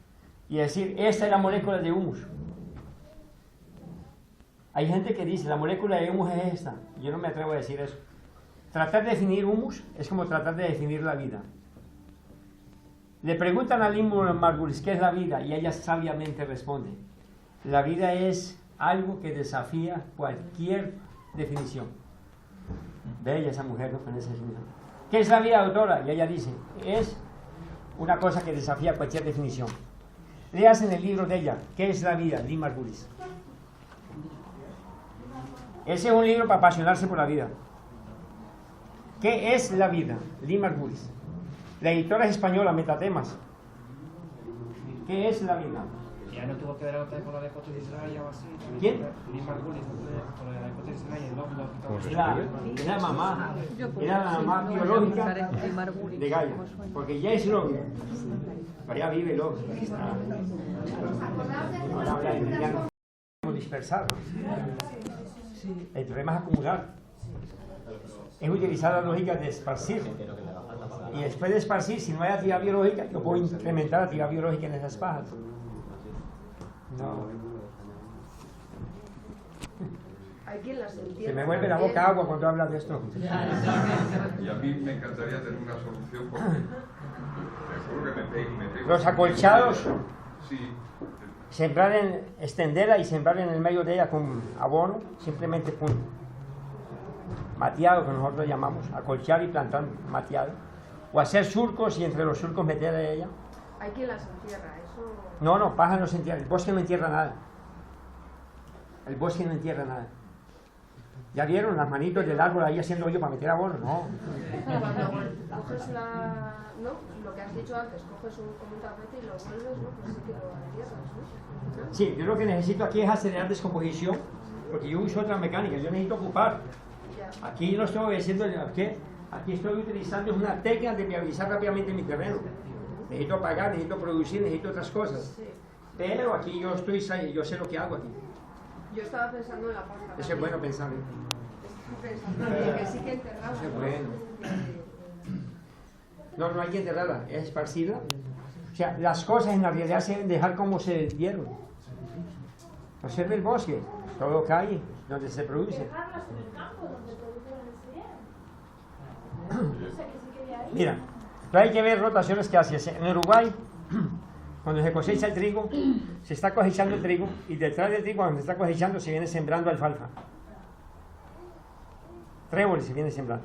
y decir, esta es la molécula de humus. Hay gente que dice, la molécula de humus es esta. Yo no me atrevo a decir eso. Tratar de definir humus es como tratar de definir la vida. Le preguntan a Lynn Margulis qué es la vida y ella sabiamente responde: la vida es algo que desafía cualquier definición. Bella esa mujer, ¿no? Con esa definición. ¿Qué es la vida, doctora? Y ella dice, es una cosa que desafía cualquier definición. Leas en el libro de ella, ¿qué es la vida? Lynn Margulis. Ese es un libro para apasionarse por la vida. ¿Qué es la vida? Lynn Margulis. La editora es española, Metatemas. ¿Qué es la vida? Ya no tuvo que ver otra con la de hipótesis Raya o así. ¿Quién? Lynn Margulis, con la de hipótesis Raya, el Love. Era la mamá biológica de Gaia. Porque ya es Love. Allá vive Love. Ahora habla de mediano. Dispersar. El problema es acumular. Es utilizar la lógica de esparcir. Y después de esparcir, si no hay actividad biológica, yo puedo incrementar la actividad biológica en esas pajas. No. Hay quien las entiende. Se me vuelve la boca agua cuando hablas de esto. Y a mí me encantaría tener una solución porque seguro que me tengo... Los acolchados, Sí. extenderla y sembrar en el medio de ella con abono, simplemente punto. Mateado, que nosotros llamamos, acolchar y plantar mateado. O hacer surcos y entre los surcos meter a ella. Hay quien las entierra, eso... No, paja no se entierra, el bosque no entierra nada. El bosque no entierra nada. ¿Ya vieron las manitos del árbol ahí haciendo hoyo para meter abono? No. Cuando coges la... ¿no? Lo que has dicho antes, coges como un tapete y lo vuelves, ¿no? Pues sí que lo entierras, ¿no? Sí, yo lo que necesito aquí es acelerar descomposición porque yo uso otra mecánica, yo necesito ocupar. Ya. Aquí no estoy haciendo ¿qué? Aquí estoy utilizando una técnica de viabilizar rápidamente mi terreno. Necesito pagar, necesito producir, necesito otras cosas. Sí. Pero aquí yo yo sé lo que hago aquí. Yo estaba pensando en la pasta. Eso es también. bueno pensar. Estaba pensando en que sí que enterraba. Eso es ¿no? bueno. No hay que enterrarla, es esparcirla. O sea, las cosas en la realidad se deben dejar como se dieron. Observe el bosque, todo lo que hay, donde se produce. Dejarlas en el campo donde produjeron ese bien. No sé qué se quería ahí. Mira, hay que ver rotaciones que haces. En Uruguay, cuando se cosecha el trigo, se está cosechando el trigo y detrás del trigo, cuando se está cosechando, se viene sembrando alfalfa. Tréboles se viene sembrando.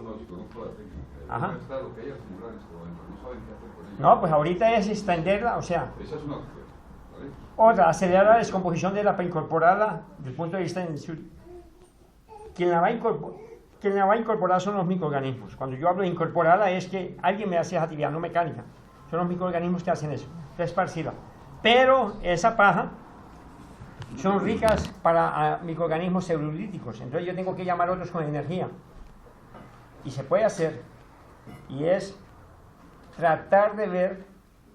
No, si conozco la técnica. Ajá. No está lo que hay a sembrar en este momento. No saben qué hacer con ella. No, pues ahorita es extenderla, o sea, Esa es una opción. ¿Vale? otra, acelerar la descomposición de la para incorporarla desde el punto de vista en su... Quien la va a incorporar son los microorganismos. Cuando yo hablo de incorporarla es que alguien me hace esa actividad, no mecánica. Son los microorganismos que hacen eso, que esparcirla. Pero esa paja son ricas para microorganismos celulíticos. Entonces yo tengo que llamar a otros con energía. Y se puede hacer. Y es tratar de ver,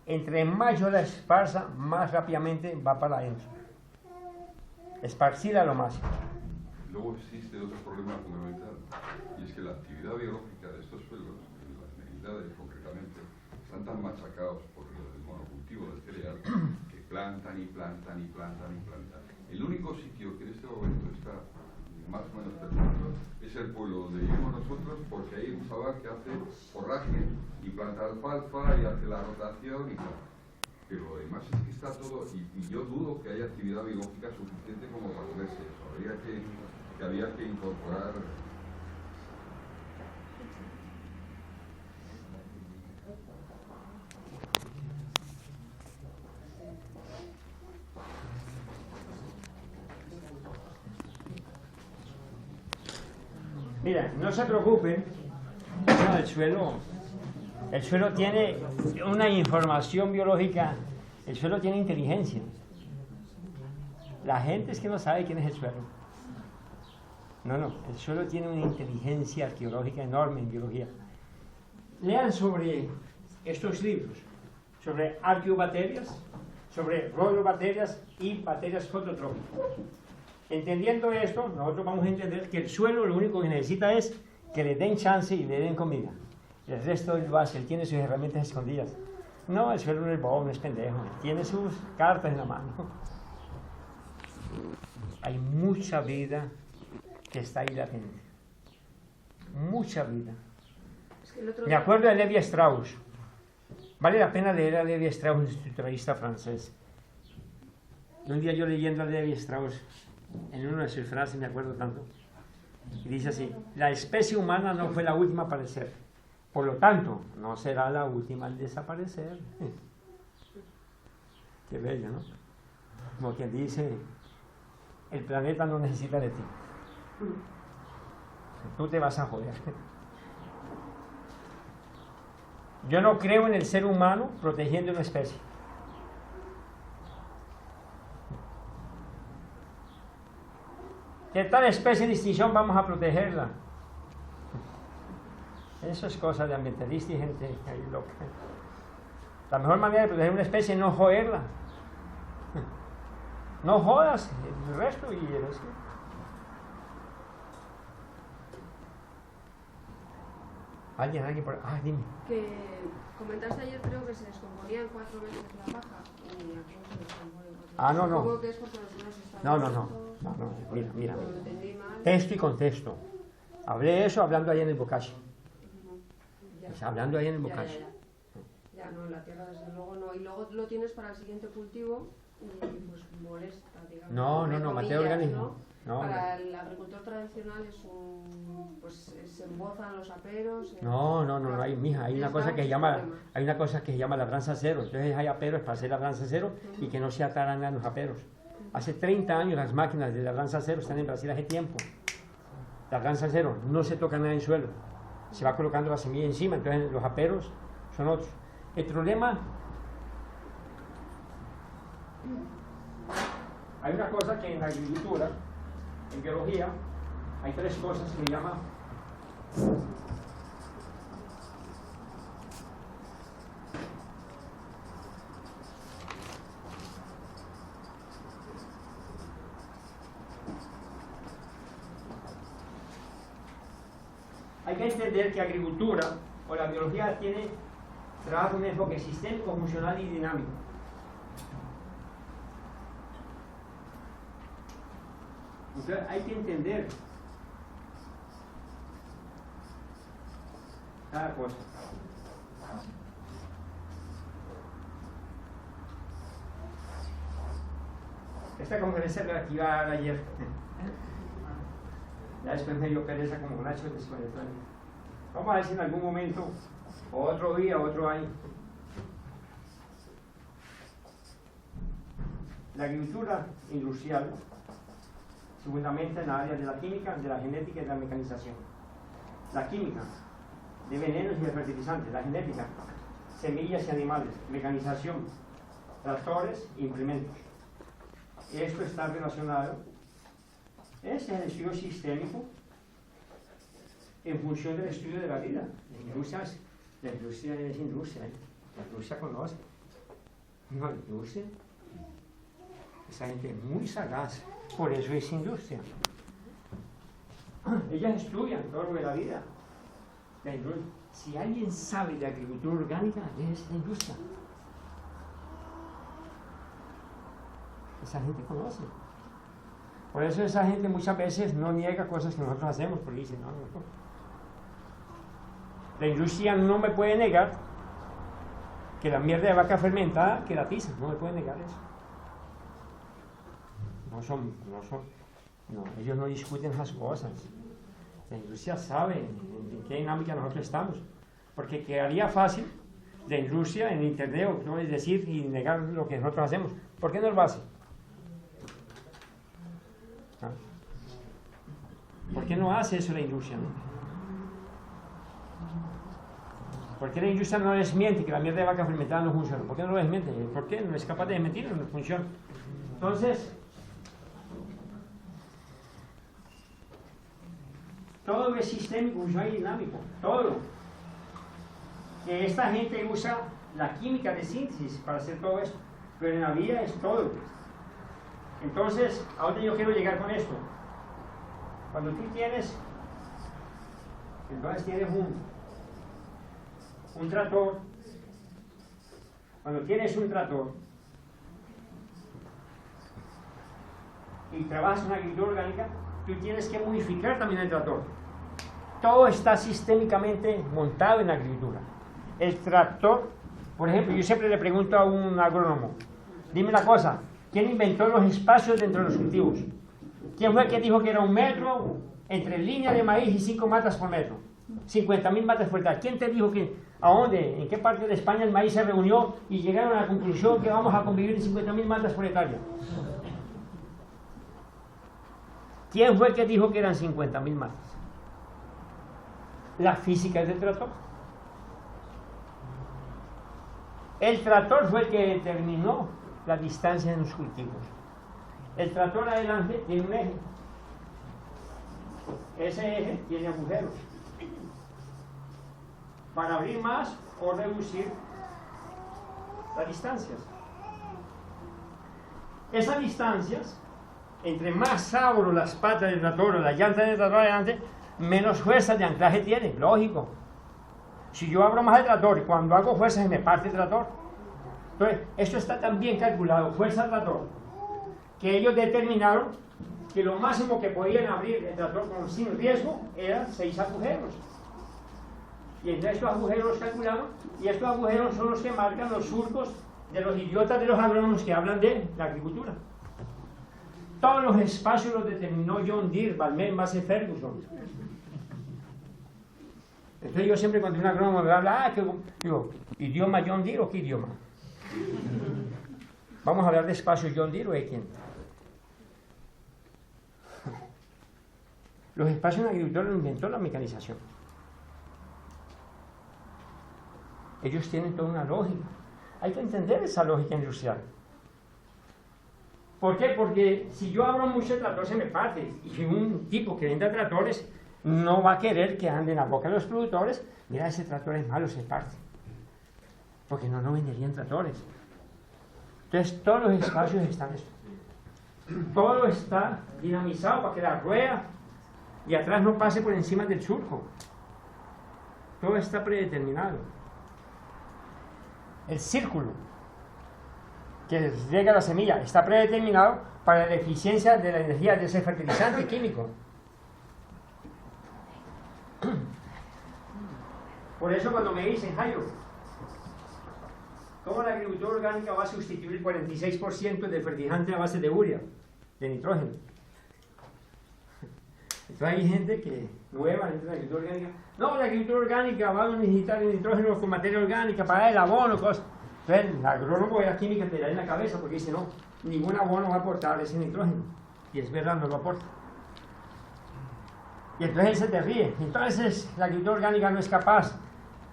entre más yo la esparza, más rápidamente va para adentro. Esparcirla lo más. Luego existe otro problema fundamental, y es que la actividad biológica de estos suelos, en las necesidades concretamente, están tan machacados por el monocultivo del cereal que plantan y plantan y plantan y plantan. El único sitio que en este momento está más o menos perfecto es el pueblo donde vivimos nosotros, porque hay un chaval que hace forraje y planta alfalfa y hace la rotación y tal. Pero lo demás es que está todo, y yo dudo que haya actividad biológica suficiente como para hacerse eso. Había que incorporar. Mira, no se preocupen. No, el suelo tiene una información biológica. El suelo tiene inteligencia. La gente es que no sabe quién es el suelo. No, el suelo tiene una inteligencia arqueológica enorme en biología. Lean sobre estos libros, sobre arqueobacterias, sobre rodobacterias y bacterias fototróficas. Entendiendo esto, nosotros vamos a entender que el suelo lo único que necesita es que le den chance y le den comida. El resto él lo hace, él tiene sus herramientas escondidas. No, el suelo no es bobo, no es pendejo, tiene sus cartas en la mano. Hay mucha vida que está ahí latente. Mucha vida. Es que el otro Me día- acuerdo de Levi Strauss. Vale la pena leer a Levi Strauss, un estructuralista francés. Y un día yo leyendo a Levi Strauss, en una de sus frases me acuerdo tanto, y dice así: la especie humana no fue la última a aparecer, por lo tanto, no será la última al desaparecer. Qué bello, ¿no? Como quien dice, el planeta no necesita de ti. Tú te vas a joder. Yo no creo en el ser humano protegiendo una especie. ¿Qué tal especie de distinción vamos a protegerla? Eso es cosa de ambientalista y gente ahí loca. La mejor manera de proteger una especie es no joderla. No jodas el resto y el resto. Alguien por... Ah, dime. Que comentaste ayer, creo que se descomponía en 4 meses la paja y aquí no se descompone en 4 meses. Ah, no. Supongo que es porque los suelos están No, muertos, mira. o lo entendí mal. Texto y contexto. Hablé eso hablando ahí en el Bocashi. Ya. Pues hablando ahí en el Ya, Bocashi. Ya, no, en la tierra desde luego no. Y luego lo tienes para el siguiente cultivo y pues molesta, digamos. No, entre materia comillas, orgánica. ¿no? No, Para el agricultor tradicional es un... pues se embozan los aperos. no, hay, mija, hay una cosa que se llama, hay una cosa que se llama labranza cero. Entonces hay aperos para hacer labranza cero y que no se ataran a los aperos. Hace 30 años las máquinas de labranza cero están en Brasil hace tiempo. Labranza cero, no se toca nada en suelo. Se va colocando la semilla encima, entonces los aperos son otros. El problema... Hay una cosa que en la agricultura En biología hay 3 cosas que se llaman hay que entender que agricultura o la biología trabaja un enfoque sistémico, funcional y dinámico. Entonces hay que entender cada cosa. Esta conferencia la que iba a dar ayer. Ya después me dio pereza como Nacho después. Vamos a ver si en algún momento, o otro día, o otro año. La agricultura industrial se fundamenta en la área de la química, de la genética y de la mecanización. La química, de venenos y de fertilizantes. La genética, semillas y animales. Mecanización, tractores e implementos. Esto está relacionado, ese es el estudio sistémico en función del estudio de la vida. La industria es industria, ¿eh? La industria conoce. No, la industria, esa gente es muy sagaz, por eso es industria. Ellas estudian todo lo de la vida. Si alguien sabe de agricultura orgánica, es la industria. Esa gente conoce. Por eso esa gente muchas veces no niega cosas que nosotros hacemos, porque dice, no. La industria no me puede negar que la mierda de vaca fermentada queratiza, no me puede negar eso. No, ellos no discuten esas cosas. La industria sabe en qué dinámica nosotros estamos, porque quedaría fácil la industria en internet, o es decir, y negar lo que nosotros hacemos. ¿Por qué no lo hace? ¿Por qué no hace eso la industria? ¿No? ¿Por qué la industria no desmiente que la mierda de vaca fermentada no funciona? ¿Por qué no lo desmiente? ¿Por qué no es capaz de desmentirlo? No funciona. Entonces, todo es sistémico, funcional y dinámico. Todo. Que esta gente usa la química de síntesis para hacer todo esto. Pero en la vida es todo. Entonces, ¿a dónde yo quiero llegar con esto? Cuando tú tienes, entonces tienes un tractor, cuando tienes un tractor y trabajas en agricultura orgánica, tú tienes que modificar también el tractor. Todo está sistémicamente montado en la agricultura. El tractor, por ejemplo, yo siempre le pregunto a un agrónomo, dime una cosa, ¿quién inventó los espacios dentro de los cultivos? ¿Quién fue el que dijo que era 1 metro entre línea de maíz y 5 matas por metro? 50.000 matas por hectárea. ¿Quién te dijo que, a dónde, en qué parte de España el maíz se reunió y llegaron a la conclusión que vamos a convivir en 50.000 matas por hectárea? ¿Quién fue el que dijo que eran 50.000 matas? La física del tractor. El tractor fue el que determinó la distancia en los cultivos. El tractor adelante tiene un eje. Ese eje tiene agujeros para abrir más o reducir las distancias. Esas distancias, entre más abro las patas del tractor o la llanta del tractor adelante, menos fuerza de anclaje tiene, lógico. Si yo abro más el tractor y cuando hago fuerza se me parte el tractor. Entonces, esto está tan bien calculado, fuerza al tractor, que ellos determinaron que lo máximo que podían abrir el tractor sin riesgo eran 6 agujeros. Y entre estos agujeros los calcularon, y estos agujeros son los que marcan los surcos de los idiotas de los agrónomos que hablan de la agricultura. Todos los espacios los determinó John Deere, Balmer, Massey Ferguson. Entonces yo siempre cuando un agrónomo me habla, digo, ¿idioma John Deere o qué idioma? ¿Vamos a hablar de espacios John Deere o de quién? Los espacios en la agricultura lo inventó la mecanización. Ellos tienen toda una lógica. Hay que entender esa lógica industrial. ¿Por qué? Porque si yo abro mucho el tractor se me parte. Y un tipo que venda tractores no va a querer que ande en la boca de los productores. Mira, ese tractor es malo, se parte. Porque no venderían tractores. Entonces todos los espacios están esto. Todo está dinamizado para que la rueda de atrás no pase por encima del surco. Todo está predeterminado. El círculo que riega la semilla está predeterminado para la eficiencia de la energía de ese fertilizante químico. Por eso cuando me dicen, Jairo, ¿cómo la agricultura orgánica va a sustituir el 46% del fertilizante a base de urea, de nitrógeno? Entonces hay gente que nueva en la agricultura orgánica. No, la agricultura orgánica va a necesitar el nitrógeno con materia orgánica para el abono, cosas. Entonces el agrónomo de la química te da en la cabeza porque dice, no, ningún abono va a aportar ese nitrógeno. Y es verdad, no lo aporta. Y entonces él se te ríe. Entonces la agricultura orgánica no es capaz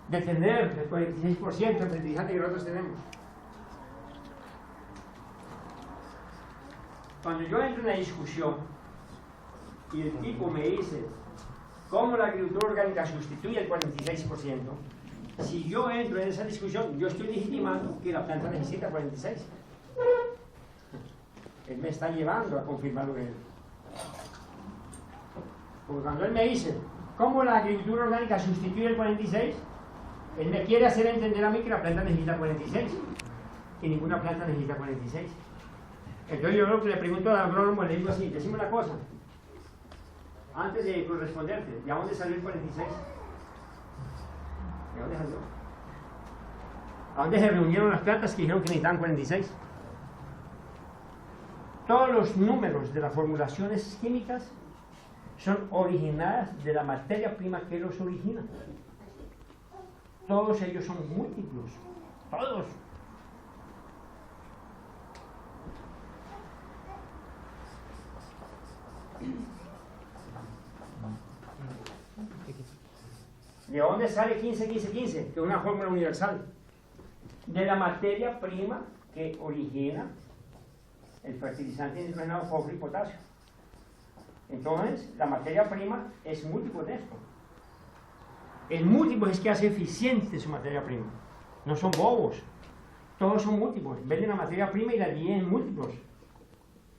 de tener el 46% del fertilizante que nosotros tenemos. Cuando yo entro en una discusión y el tipo me dice cómo la agricultura orgánica sustituye el 46%, si yo entro en esa discusión, yo estoy legitimando que la planta necesita 46%. Él me está llevando a confirmar lo que es. Porque cuando él me dice cómo la agricultura orgánica sustituye el 46%, él me quiere hacer entender a mí que la planta necesita 46 y ninguna planta necesita 46. Entonces yo lo que le pregunto al agrónomo, le digo así, decime una cosa, antes de responderte, ¿de dónde salió el 46? ¿De dónde salió? ¿A dónde se reunieron las plantas que dijeron que necesitaban 46? Todos los números de las formulaciones químicas son originadas de la materia prima que los origina. Todos ellos son múltiplos, todos. ¿De dónde sale 15-15-15? Que es una fórmula universal. De la materia prima que origina el fertilizante nitrogenado, fósforo y potasio. Entonces, la materia prima es múltiplo de esto. El múltiplo es que hace eficiente su materia prima. No son bobos. Todos son múltiplos. Venden la materia prima y la dividen en múltiplos.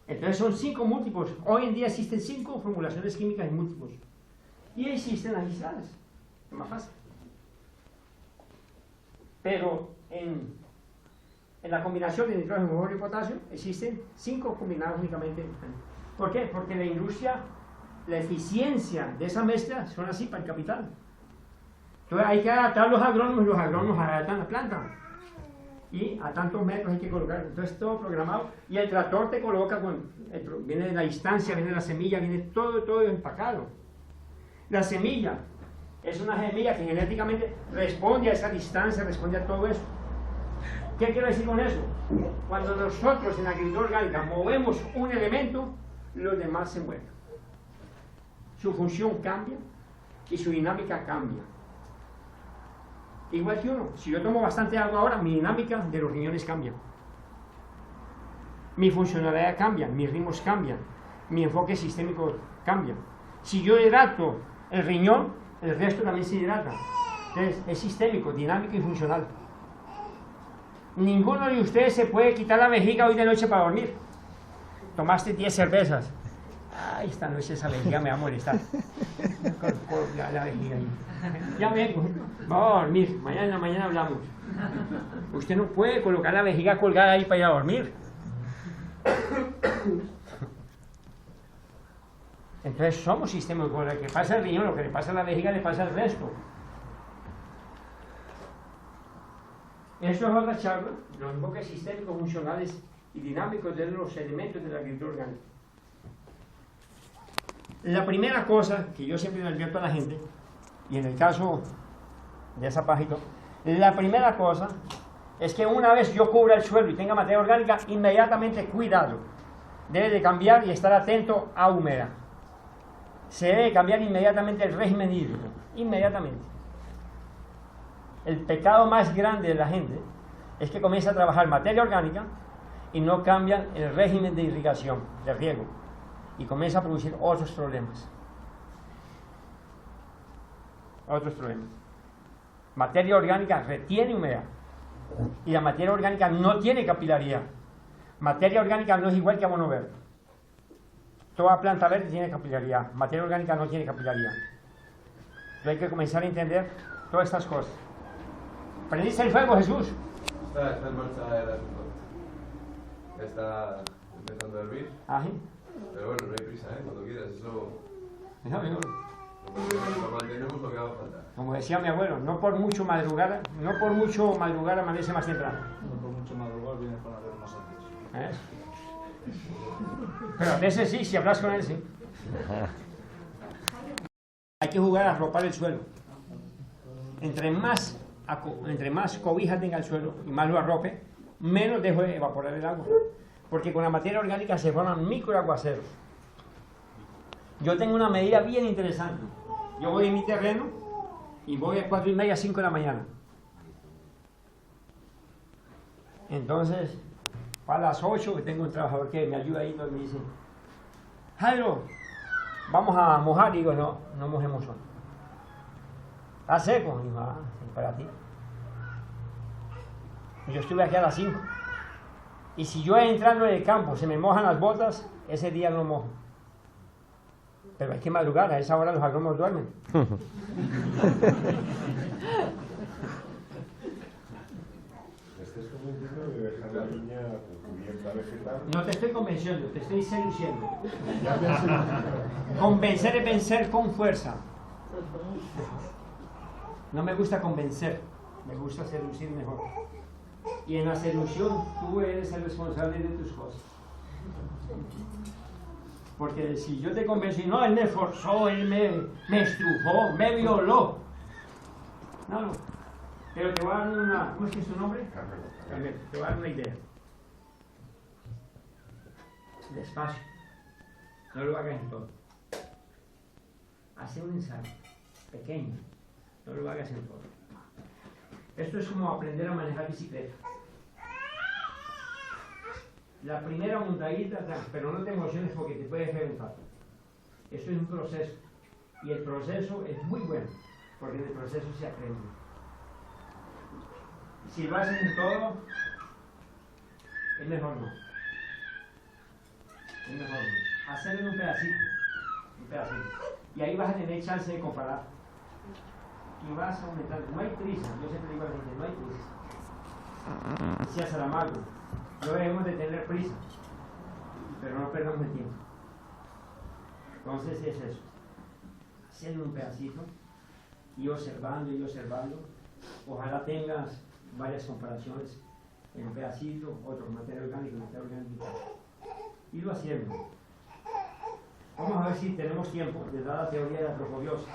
Entonces son 5 múltiplos. Hoy en día existen 5 formulaciones químicas en múltiplos. Y existen aisladas. Es más fácil. Pero en la combinación de nitrógeno, fósforo y potasio existen 5 combinados únicamente. ¿Por qué? Porque la industria, la eficiencia de esa mezcla son así para el capital. Entonces hay que adaptar los agrónomos adaptan la planta. Y a tantos metros hay que colocar. Entonces todo programado. Y el tractor te coloca viene la distancia, viene la semilla, viene todo empacado. La semilla es una semilla que genéticamente responde a esa distancia, responde a todo eso. ¿Qué quiero decir con eso? Cuando nosotros en la agricultura orgánica movemos un elemento, los demás se mueven. Su función cambia y su dinámica cambia. Igual que uno, si yo tomo bastante agua ahora, mi dinámica de los riñones cambia. Mi funcionalidad cambia, mis ritmos cambian, mi enfoque sistémico cambia. Si yo hidrato el riñón, el resto también se hidrata. Entonces, es sistémico, dinámico y funcional. Ninguno de ustedes se puede quitar la vejiga hoy de noche para dormir. Tomaste 10 cervezas. Ay, esta noche esa vejiga me va a molestar. La vejiga ahí. Ya vengo, vamos a dormir, mañana hablamos. Usted no puede colocar la vejiga colgada ahí para ir a dormir. Entonces somos sistemas, con lo que pasa al riñón, lo que le pasa a la vejiga le pasa al resto. Esto es otra charla, los enfoques sistémicos, funcionales y dinámicos de los elementos de la agricultura orgánica. La primera cosa que yo siempre le advierto a la gente, y en el caso de esa página, la primera cosa es que una vez yo cubra el suelo y tenga materia orgánica, inmediatamente cuidado. Debe de cambiar y estar atento a humedad. Se debe cambiar inmediatamente el régimen hídrico. Inmediatamente. El pecado más grande de la gente es que comienza a trabajar materia orgánica y no cambian el régimen de irrigación, de riego, y comienza a producir otros problemas. Otros problemas. Materia orgánica retiene humedad y la materia orgánica no tiene capilaridad. Materia orgánica no es igual que abono verde. Toda planta verde tiene capilaridad, materia orgánica no tiene capilaridad. Entonces hay que comenzar a entender todas estas cosas. ¿Prendiste el fuego, Jesús? Está en marcha el asunto. Está empezando a hervir. Ah, sí. Pero bueno, no hay prisa, ¿eh? Cuando quieras, eso lo mantenemos lo que haga falta. Como decía mi abuelo, no por mucho madrugar amanece más temprano. No por mucho madrugar viene con hacer más antes. Pero a veces sí, si hablas con él, sí. Hay que jugar a arropar el suelo. Entre más cobija tenga el suelo y más lo arrope, menos dejo de evaporar el agua. Porque con la materia orgánica se forman microaguaceros. Yo tengo una medida bien interesante. Yo voy en mi terreno y voy a 4:30, 5 de la mañana. Entonces, a las 8 que tengo un trabajador que me ayuda ahí, y me dice, Jairo, vamos a mojar. Y digo, no mojemos hoy. Está seco. Y digo, sí, para ti. Yo estuve aquí a las 5. Y si yo entrando en el campo se me mojan las botas, ese día no mojo. Pero hay que madrugar, a esa hora los agrónomos duermen. ¿Estás convencido de dejar la viña con cubierta vegetal? No te estoy convenciendo, te estoy seduciendo. Ya me has seducido. Convencer es vencer con fuerza. No me gusta convencer, me gusta seducir mejor. Y en la seducción tú eres el responsable de tus cosas. Porque si yo te convencí, no, él me forzó, él me estrujó, me violó. No. Pero te voy a dar una... ¿Cómo es que es tu nombre? Carmelo. Te voy a dar una idea. Despacio. No lo hagas en todo. Hace un ensayo pequeño. No lo hagas en todo. Esto es como aprender a manejar bicicleta. La primera montadita, pero no te emociones porque te puedes reventar. Eso es un proceso. Y el proceso es muy bueno, porque en el proceso se aprende. Si lo haces en todo, es mejor no. Es mejor no. Hacer en un pedacito. Y ahí vas a tener chance de comparar. Y vas a aumentar. No hay prisa. Yo siempre digo a la gente, no hay prisa. Si hace el amargo. No debemos de tener prisa, pero no perdamos el tiempo. Entonces es eso, haciendo un pedacito y observando. Ojalá tengas varias comparaciones en un pedacito, otro materia orgánica, y lo haciendo. Vamos a ver si tenemos tiempo de dar la teoría de la trofobiosis,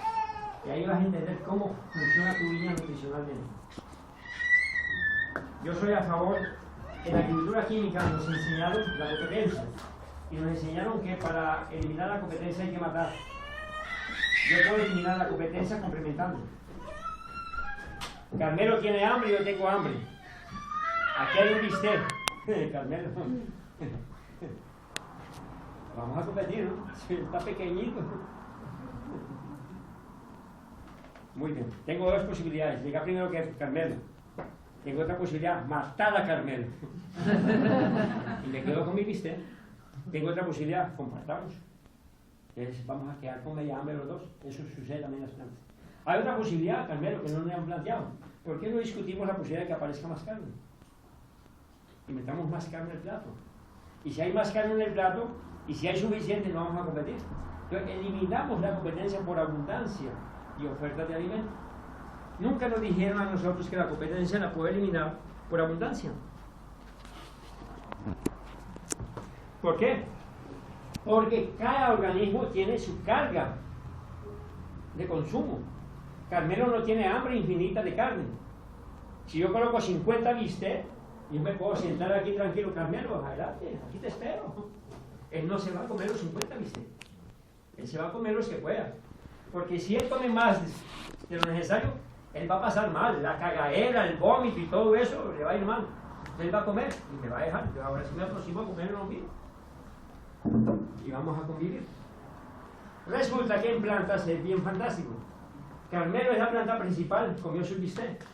y ahí vas a entender cómo funciona tu viña nutricionalmente. Yo soy a favor. En la agricultura química nos enseñaron la competencia y nos enseñaron que para eliminar la competencia hay que matar. Yo puedo eliminar la competencia complementando. Carmelo tiene hambre y yo tengo hambre. Aquí hay un bistec. Carmelo. Vamos a competir, ¿no? Está pequeñito. Muy bien. Tengo dos posibilidades. Llega primero que Carmelo. Tengo otra posibilidad, matar a Carmelo. Y me quedo con mi bistec. Tengo otra posibilidad, compartamos. Entonces vamos a quedar con media hambre los dos. Eso sucede también en las plantas. Hay otra posibilidad, Carmelo, que no nos han planteado. ¿Por qué no discutimos la posibilidad de que aparezca más carne? Y metamos más carne en el plato. Y si hay más carne en el plato, y si hay suficiente, no vamos a competir. Entonces eliminamos la competencia por abundancia y oferta de alimentos. Nunca nos dijeron a nosotros que la competencia la puede eliminar por abundancia. ¿Por qué? Porque cada organismo tiene su carga de consumo. Carmelo no tiene hambre infinita de carne. Si yo coloco 50 bistecs, yo me puedo sentar aquí tranquilo. Carmelo, adelante, aquí te espero. Él no se va a comer los 50 bistecs. Él se va a comer los que pueda. Porque si él come más de lo necesario, él va a pasar mal. La cagadera, el vómito y todo eso le va a ir mal. Él va a comer y me va a dejar. Yo ahora sí me aproximo a comer lo mismo. Y vamos a convivir. Resulta que en plantas es bien fantástico. Carmelo es la planta principal, comió su bistec.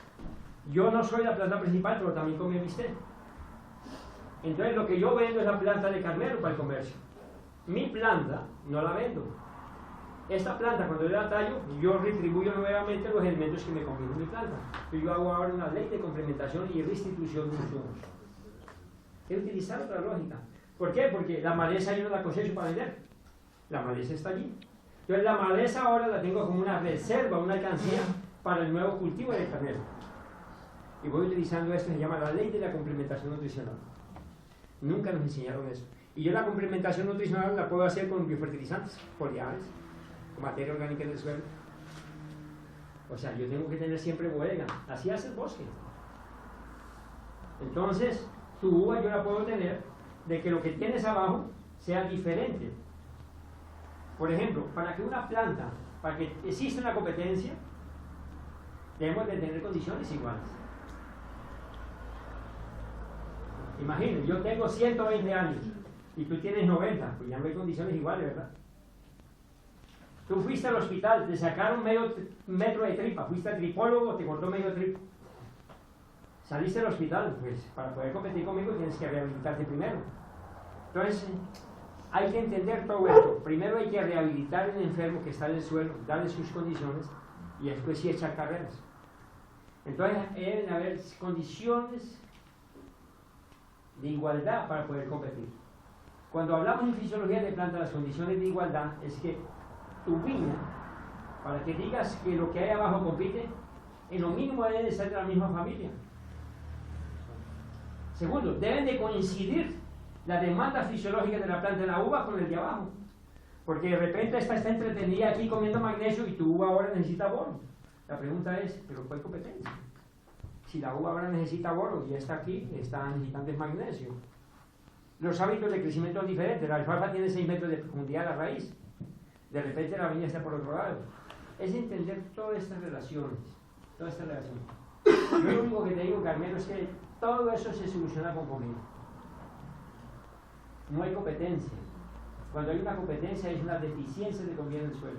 Yo no soy la planta principal, pero también comí bistec. Entonces lo que yo vendo es la planta de Carmelo para el comercio. Mi planta no la vendo. Esta planta, cuando yo la tallo, yo retribuyo nuevamente los elementos que me convienen en mi planta. Yo hago ahora una ley de complementación y restitución de insumos. He utilizado otra lógica. ¿Por qué? Porque la maleza yo no la cosecho para vender. La maleza está allí. Entonces la maleza ahora la tengo como una reserva, una alcancía para el nuevo cultivo de Carmelo. Y voy utilizando esto, se llama la ley de la complementación nutricional. Nunca nos enseñaron eso. Y yo la complementación nutricional la puedo hacer con biofertilizantes, foliares, con materia orgánica del suelo. O sea, yo tengo que tener siempre bodega. Así hace el bosque. Entonces, tu uva yo la puedo tener de que lo que tienes abajo sea diferente. Por ejemplo, para que una planta, para que exista una competencia, debemos de tener condiciones iguales. Imaginen, yo tengo 120 años y tú tienes 90, pues ya no hay condiciones iguales, ¿verdad? Tú fuiste al hospital, te sacaron medio metro de tripa, fuiste al tripólogo, te cortó medio tripa. Saliste del hospital, pues para poder competir conmigo tienes que rehabilitarte primero. Entonces, hay que entender todo esto. Primero hay que rehabilitar al enfermo que está en el suelo, darle sus condiciones y después sí echar carreras. Entonces, deben haber condiciones de igualdad para poder competir. Cuando hablamos en fisiología de planta, las condiciones de igualdad es que tu viña, para que digas que lo que hay abajo compite, en lo mínimo deben de ser de la misma familia. Segundo, deben de coincidir la demanda fisiológica de la planta de la uva con el de abajo. Porque de repente esta está entretenida aquí comiendo magnesio y tu uva ahora necesita boro. La pregunta es, ¿pero cuál competencia? Si la uva ahora necesita boro y esta aquí está necesitando magnesio. Los hábitos de crecimiento son diferentes. La alfalfa tiene 6 metros de profundidad a la raíz. De repente la viña está por otro lado. Es entender todas estas relaciones. Todas estas relaciones. Yo lo único que te digo, Carmelo, es que todo eso se soluciona con comida. No hay competencia. Cuando hay una competencia es una deficiencia de comida en el suelo.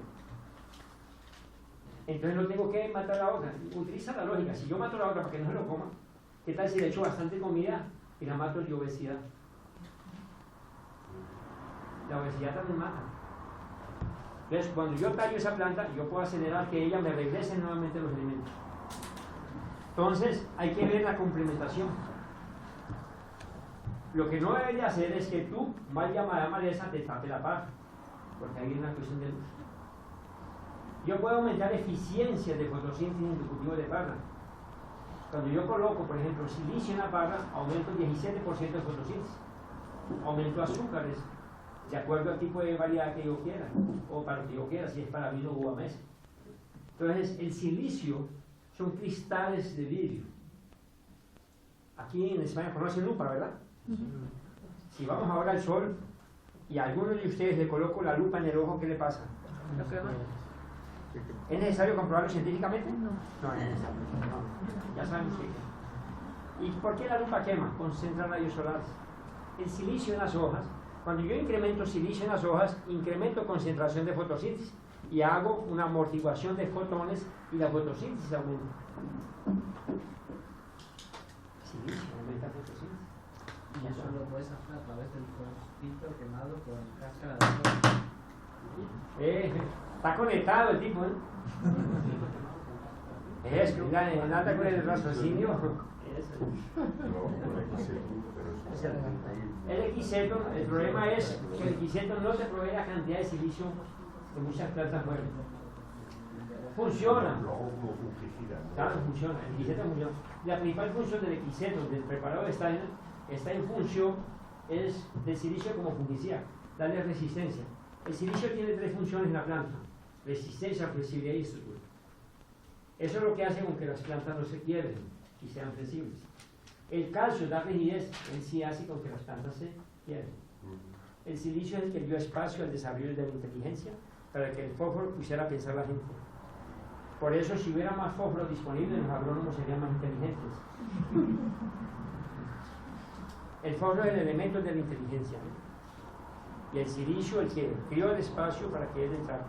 Entonces no tengo que matar a la otra. Utiliza la lógica. Si yo mato a la otra para que no se lo coma, ¿qué tal si le echo bastante comida y la mato de obesidad? La obesidad también mata. Entonces, cuando yo tallo esa planta, yo puedo acelerar que ella me regrese nuevamente los alimentos. Entonces, hay que ver la complementación. Lo que no debería hacer es que tú, mal llamada maleza, te tape la paja, porque ahí hay una cuestión de luz. Yo puedo aumentar eficiencia de fotosíntesis en el cultivo de parra. Cuando yo coloco, por ejemplo, silicio en la parra, aumento 17% de fotosíntesis. Aumento azúcares, de acuerdo al tipo de variedad que yo quiera, o para lo que yo quiera, si es para vino o uva mesa. Entonces, el silicio son cristales de vidrio. Aquí en España conocen lupa, ¿verdad? Si vamos ahora al sol y a alguno de ustedes le coloco la lupa en el ojo, ¿qué le pasa? Lo quema. ¿Es necesario comprobarlo científicamente? No es necesario. No. Ya sabemos que. ¿Y por qué la lupa quema? Concentra rayos solares. El silicio en las hojas, cuando yo incremento silicio en las hojas, incremento concentración de fotosíntesis y hago una amortiguación de fotones y la fotosíntesis aumenta. Silicio aumenta fotosíntesis. Y eso lo puedes hacer a través del fosfito quemado con cáscara de soja. Está conectado el tipo, ¿eh? Es que nada con el raciocinio. El X-ceto, el problema es que el X-ceto no te provee la cantidad de silicio que muchas plantas mueren. Funciona. Claro, funciona. El X-ceto funciona. La principal función del X-ceto, del preparado de Steiner, está en función es del silicio como fungicida, darle resistencia. El silicio tiene 3 funciones en la planta: resistencia, flexibilidad y estructura. Eso es lo que hace con que las plantas no se quiebren y sean flexibles. El calcio da rigidez, él sí hace con que las plantas se quiebren. El silicio es el que dio espacio al desarrollo de la inteligencia para que el fósforo pusiera a pensar la gente. Por eso, si hubiera más fósforo disponible, los agrónomos serían más inteligentes. El fósforo es el elemento de la inteligencia, ¿no? Y el silicio el que crió el espacio para que él entrara.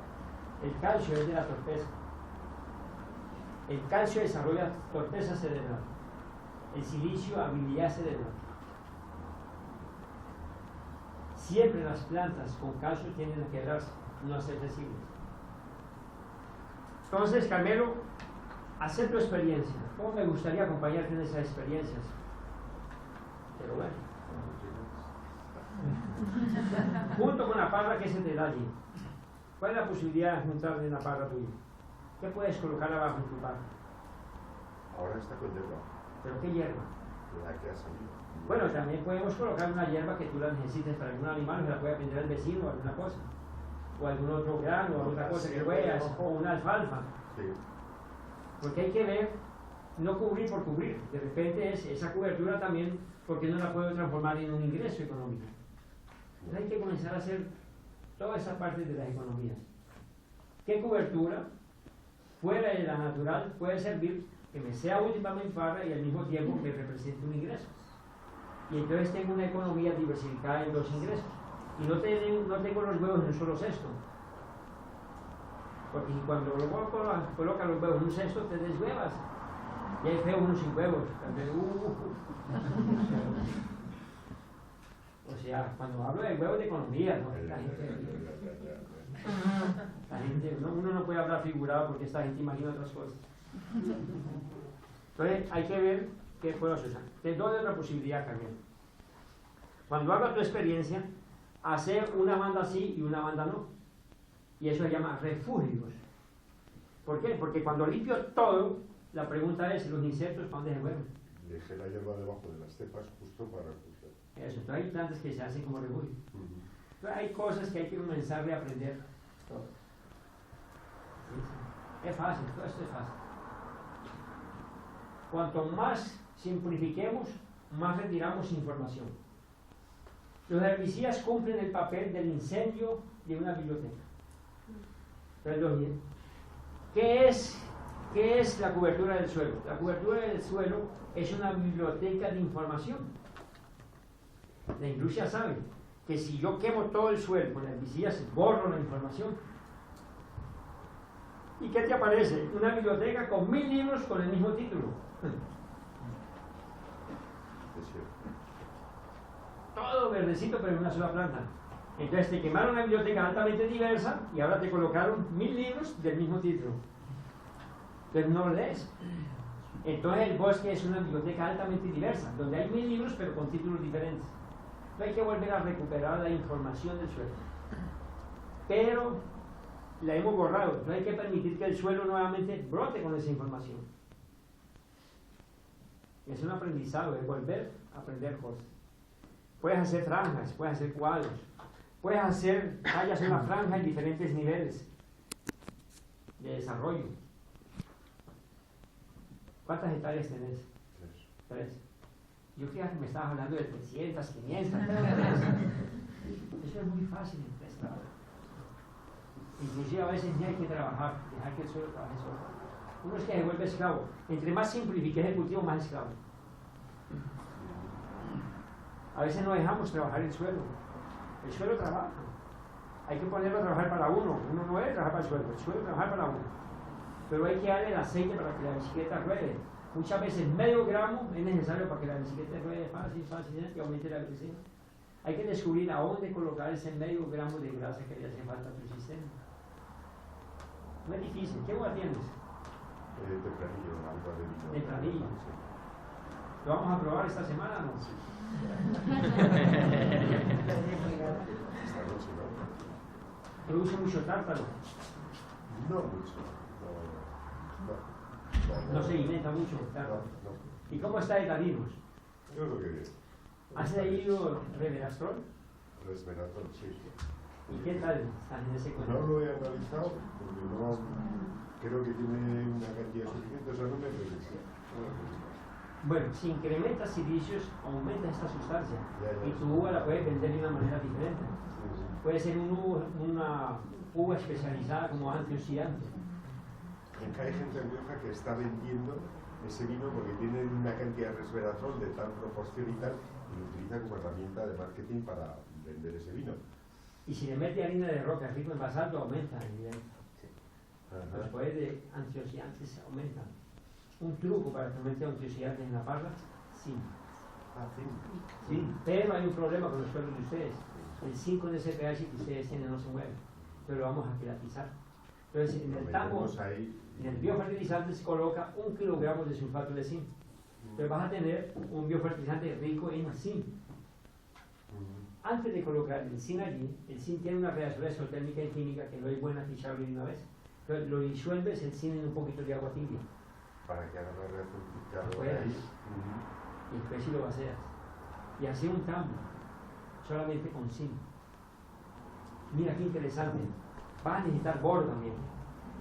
El calcio es de la torpeza. El calcio desarrolla torpeza cerebral. El silicio habilidad cerebral. Siempre las plantas con calcio tienden a quebrarse, no a ser flexibles. Entonces, Carmelo, haz tu experiencia. ¿Cómo me gustaría acompañarte en esas experiencias? Pero bueno. Junto con la parra que se te da allí. ¿Cuál es la posibilidad de juntar de una parra tuya? ¿Qué puedes colocar abajo en tu parra? Ahora está con hierba, ¿Pero qué hierba? la que ha salido. Bueno, también podemos colocar una hierba que tú la necesites para algún animal, que la pueda vender el vecino o alguna cosa. O algún otro grano, o otra cosa que puedas, o una alfalfa. Sí. Porque hay que ver, no cubrir por cubrir. De repente esa cobertura también, porque no la puedo transformar en un ingreso económico. Entonces hay que comenzar a hacer toda esa parte de las economías. ¿Qué cobertura fuera de la natural puede servir que me sea útil para mi parra y al mismo tiempo me represente un ingreso? Y entonces tengo una economía diversificada en dos ingresos. Y no tengo los huevos en un solo cesto. Porque cuando colocas los huevos en un cesto, te deshuevas. Y hay feo uno sin huevos. O sea, cuando hablo de huevos de economía, ¿no? Uno no puede hablar figurado porque esta gente imagina otras cosas. Entonces hay que ver qué puedo usar. Te doy otra posibilidad, Carmen. Cuando hagas tu experiencia, hacer una banda sí y una banda no. Y eso se llama refugios. ¿Por qué? Porque cuando limpio todo, la pregunta es, ¿los insectos para dónde se mueven? Dejé la hierba debajo de las cepas justo para cruzar. Eso, entonces hay plantas que se hacen como refugio. Entonces hay cosas que hay que comenzar a aprender todo. ¿Sí? Es fácil, todo esto es fácil. Cuanto más simplifiquemos, más retiramos información. Los herbicidas cumplen el papel del incendio de una biblioteca. Perdón, ¿qué es la cobertura del suelo? La cobertura del suelo es una biblioteca de información. La industria sabe que si yo quemo todo el suelo con herbicidas, borro la información. ¿Y qué te aparece? Una biblioteca con 1000 libros con el mismo título. Todo verdecito, pero en una sola planta. Entonces te quemaron una biblioteca altamente diversa y ahora te colocaron 1000 libros del mismo título. Pero no lo lees. Entonces el bosque es una biblioteca altamente diversa, donde hay 1000 libros pero con títulos diferentes. Entonces hay que volver a recuperar la información del suelo. Pero la hemos borrado. Entonces hay que permitir que el suelo nuevamente brote con esa información. Es un aprendizado, es volver a aprender cosas. Puedes hacer franjas, puedes hacer cuadros, puedes hacer tallas en la franja en diferentes niveles de desarrollo. ¿Cuántas hectáreas tenés? 3. Yo creía que me estabas hablando de 300, 500. Eso es muy fácil en 3 trabajos. Inclusive a veces ni hay que trabajar, dejar que el suelo trabaje solo. Uno es que se vuelve esclavo. Entre más simplifique el cultivo, más esclavo. A veces no dejamos trabajar el suelo. El suelo trabaja. Hay que ponerlo a trabajar para uno. Uno no debe trabajar para el suelo, el suelo trabajar para uno. Pero hay que darle el aceite para que la bicicleta ruede. Muchas veces medio gramo es necesario para que la bicicleta ruede fácil, y aumente la velocidad. Hay que descubrir a dónde colocar ese medio gramo de grasa que le hace falta a tu sistema. No es difícil. ¿Qué uva tienes? Tempranillo, algo de vino. Tempranillo. ¿Lo vamos a probar esta semana o no? Sí. Esta noche, ¿no? Produce mucho tártaro. No mucho. No se alimenta mucho tártaro. No. ¿Y cómo está de taninos? Yo creo que bien. ¿Has leído Reverastrol? Resveratrol, sí. ¿Y qué tal están en ese No contexto? lo he analizado porque no creo que tiene una cantidad suficiente, o sea, no me preocupa. Bueno, si incrementas silicios, aumenta esta sustancia. Ya. Y tu uva la puedes vender de una manera diferente. Puede ser una uva especializada como antioxidante. Acá hay gente en Rioja que está vendiendo ese vino porque tiene una cantidad de resveratrol de tal proporción y tal, y lo utiliza como herramienta de marketing para vender ese vino. Y si le mete harina de roca rico en basalto, aumenta el nivel. Ajá. Después de antioxidantes aumentan. Un truco para que aumente antioxidantes en la parra, sí. Ah, sí. Sí, pero hay un problema con los suelos de ustedes. El 5 de ese pH que ustedes tienen no se mueve, pero lo vamos a quilatizar. Entonces, en Lo el tambo, metemos ahí. en el biofertilizante se coloca 1 kilogramo de sulfato de zinc. Entonces vas a tener un biofertilizante rico en zinc. Antes de colocar el zinc allí, el zinc tiene una reacción exotérmica y química que no es buena ficharlo de una vez. Entonces lo disuelves el zinc en un poquito de agua tibia. Para que haga la reacción de Fuera. ahí. Y después si lo vacías. Y así un tambo, solamente con zinc. Mira qué interesante. Vas a necesitar boro también.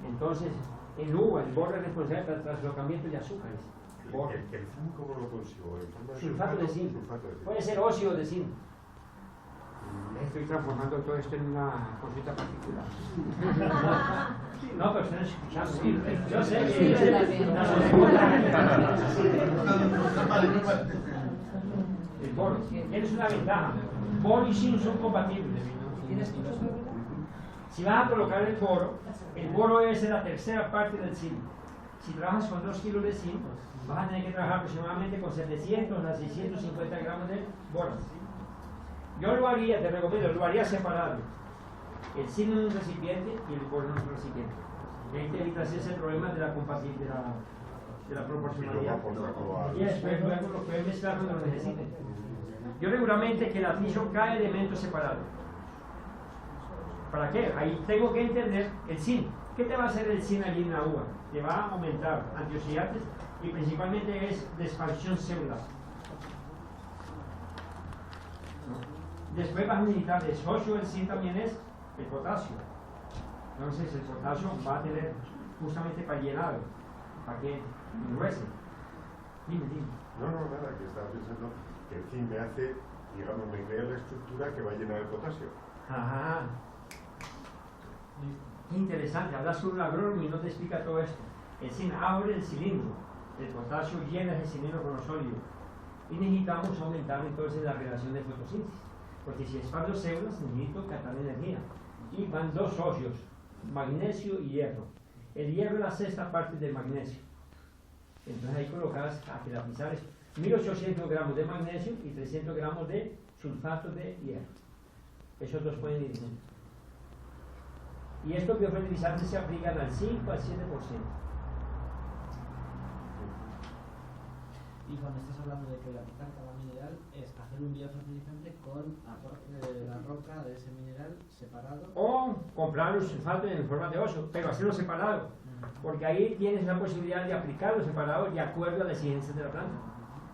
Entonces, en uva, el boro es responsable del traslocamiento de azúcares. Boro. El zinc, ¿cómo lo consigo? ¿En forma de Sulfato de zinc. Sulfato de zinc. Puede ser óxido de zinc. Estoy transformando todo esto en una cosita particular. No, pero están escuchando. Yo sé que el boro. Tienes una ventaja. Boro y zinc son compatibles. Si vas a colocar el boro es la tercera parte del zinc. Si trabajas con 2 kilos de zinc, vas a tener que trabajar aproximadamente con 700 a 650 gramos de boro. Yo lo haría, te recomiendo, lo haría separado. El zinc en un recipiente y el boro en otro recipiente. Y ahí te evitas ese problema de la compatibilidad, de la proporcionalidad. Y después luego lo puedes mezclar cuando lo necesites. Yo regularmente que la fijo cada elemento separado. ¿Para qué? Ahí tengo que entender el zinc. ¿Qué te va a hacer el zinc allí en la uva? Te va a aumentar antioxidantes y principalmente es de expansión celular. Después vas a necesitar de socio del zinc también es el potasio. Entonces el potasio va a tener justamente para llenarlo, para que engruese. Dime. No, nada, que estaba pensando que el zinc me hace, digamos, me crea la estructura que va a llenar el potasio. Ajá. Qué interesante, hablas con un agrónomo y no te explica todo esto. El zinc abre el cilindro, el potasio llena ese cilindro con los sólidos. Y necesitamos aumentar entonces la relación de fotosíntesis. Porque si expando células necesito captar energía. Y van 2 socios, magnesio y hierro. El hierro es la sexta parte del magnesio. Entonces ahí colocas a quilatizar 1800 gramos de magnesio y 300 gramos de sulfato de hierro. Esos dos pueden ir juntos. Y estos biofertilizantes se aplican al 5 al 7%. Y cuando estás hablando de quilatizar cada mineral, es hacer un biofertilizante con aporte de la roca de ese mineral separado. O comprar los sulfatos en forma de óxido, pero hacerlo separado. Porque ahí tienes la posibilidad de aplicarlo separado de acuerdo a las exigencias de la planta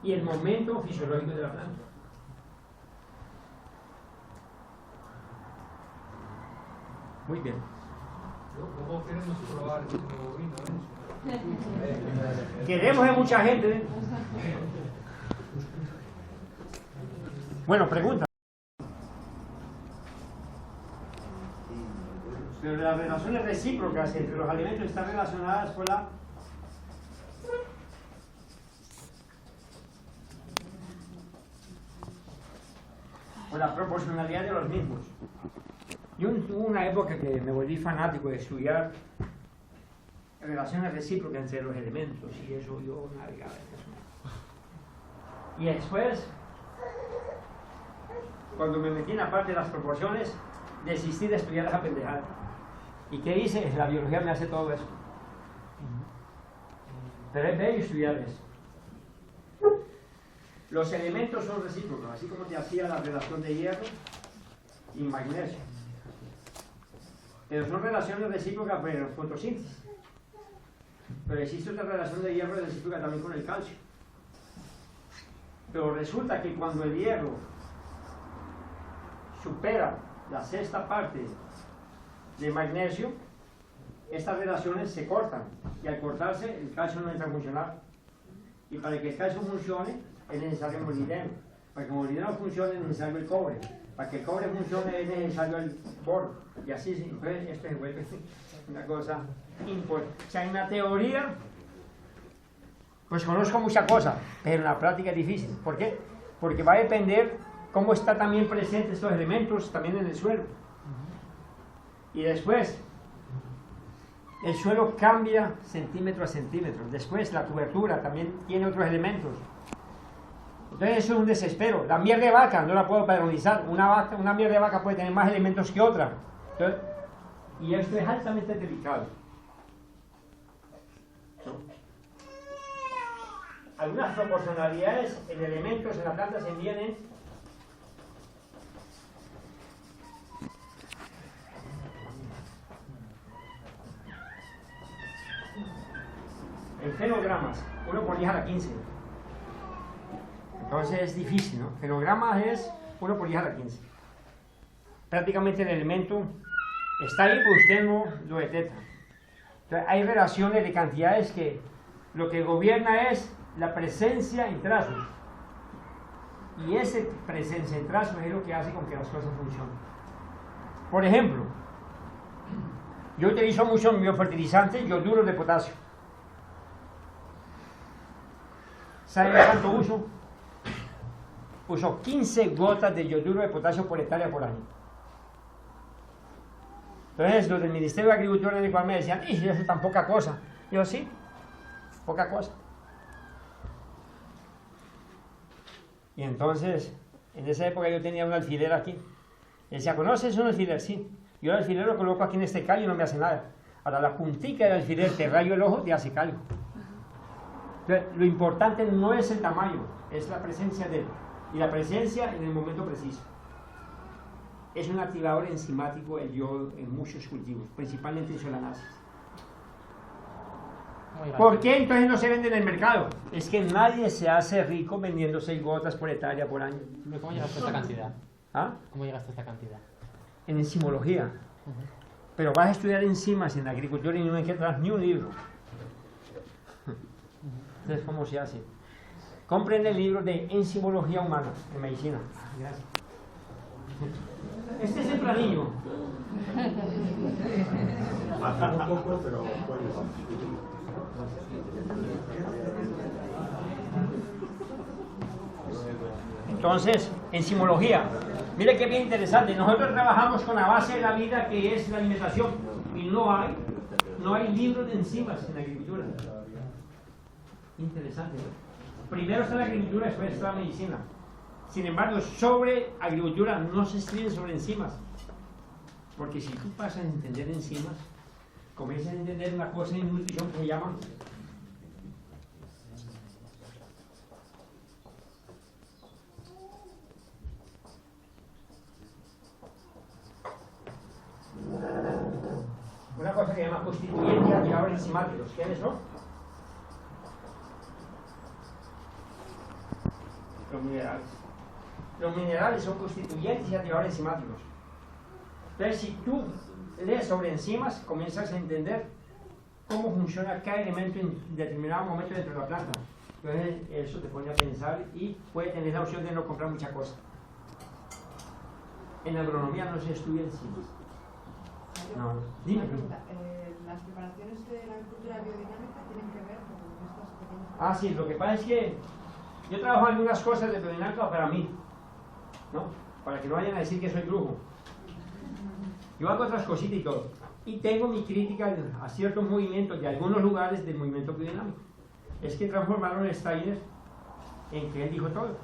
y el momento fisiológico de la planta. Muy bien. ¿Cómo queremos probar este nuevo vino? Queremos a mucha gente. ¿Eh? Bueno, pregunta. Pero las relaciones recíprocas entre los alimentos están relacionadas con la proporcionalidad de los mismos. Yo hubo una época que me volví fanático de estudiar relaciones recíprocas entre los elementos y eso yo navegaba en eso. Y después, cuando me metí en la parte de las proporciones, desistí de estudiar esa pendejada. ¿Y qué hice? La biología me hace todo eso. Pero es bello estudiar eso. Los elementos son recíprocos, así como te hacía la relación de hierro y magnesio. Pero son relaciones recíprocas por fotosíntesis. Pero existe otra relación de hierro recíproca también con el calcio. Pero resulta que cuando el hierro supera la sexta parte de magnesio, estas relaciones se cortan. Y al cortarse, el calcio no entra a funcionar. Y para que el calcio funcione, es necesario molibdeno. Para que el molibdeno funcione, es necesario el cobre. Para que el cobre funcione, es necesario el boro. Y así, pues, esto se vuelve una cosa importante. O sea, en la teoría, Pues conozco muchas cosas, pero en la práctica es difícil. ¿Por qué? Porque va a depender cómo está también presentes estos elementos también en el suelo. Y después, el suelo cambia centímetro a centímetro. Después la cobertura también tiene otros elementos. Entonces eso es un desespero. La miel de vaca no la puedo padronizar. Una miel de vaca puede tener más elementos que otra. Entonces, y esto es altamente delicado. Algunas proporcionalidades en elementos en la planta se vienen en fenogramas, 1 por 10 a la 15. Entonces es difícil, ¿no? Fenogramas es 1 por 10 a la 15. Prácticamente el elemento está ahí, pero usted no lo detecta. Entonces hay relaciones de cantidades que lo que gobierna es la presencia en trazos. Y esa presencia en trazos es lo que hace con que las cosas funcionen. Por ejemplo, yo utilizo mucho en biofertilizantes yoduro de potasio. ¿Saben cuánto uso? Uso 15 gotas de yoduro de potasio por hectárea por año. Entonces los del Ministerio de Agricultura en el cual me decían, ¡y eso es tan poca cosa! Yo, sí, poca cosa. Y entonces, en esa época yo tenía un alfiler aquí. Y decía, ¿conoces un alfiler? Sí. Yo el alfiler lo coloco aquí en este callo y no me hace nada. Ahora la puntica del alfiler te rayo el ojo, te hace callo. Entonces, lo importante no es el tamaño, es la presencia de él. Y la presencia en el momento preciso. Es un activador enzimático el yodo en muchos cultivos, principalmente en solanáceas. ¿Por qué entonces no se vende en el mercado? Es que nadie se hace rico vendiendo 6 gotas por hectárea por año. ¿Cómo llegaste a esta cantidad? ¿Ah? ¿Cómo llegaste a esta cantidad? En enzimología. Pero vas a estudiar enzimas en la agricultura y no encuentras ni un libro. Entonces, ¿cómo se hace? Compren el libro de enzimología humana en medicina. Gracias. Este es el planillo. Baja un poco, pero puedes. Entonces, enzimología. Mire qué bien interesante. Nosotros trabajamos con la base de la vida que es la alimentación. Y no hay libros de enzimas en la agricultura. Interesante, ¿no? Primero está la agricultura, después está la medicina. Sin embargo, sobre agricultura no se escribe sobre enzimas. Porque si tú pasas a entender enzimas, comienzas a entender una cosa en nutrición que se llama una cosa que se llama constituyentes y activadores enzimáticos. ¿Quiénes son? Los minerales. Los minerales son constituyentes y activadores enzimáticos. Entonces, si tú lees sobre enzimas, comienzas a entender cómo funciona cada elemento en determinado momento dentro de la planta. Entonces, eso te pone a pensar y puede tener la opción de no comprar mucha cosa. En la agronomía no se estudia enzimas. No, dime. Una pregunta. ¿Las preparaciones de la agricultura biodinámica tienen que ver con estas pequeñas? Ah, sí, lo que pasa es que yo trabajo algunas cosas de biodinámica para mí, ¿no? Para que no vayan a decir que soy brujo. Yo hago otras cositas y todo. Y tengo mi crítica a ciertos movimientos de algunos lugares del movimiento biodinámico. Es que transformaron a Steiner en que él dijo todo.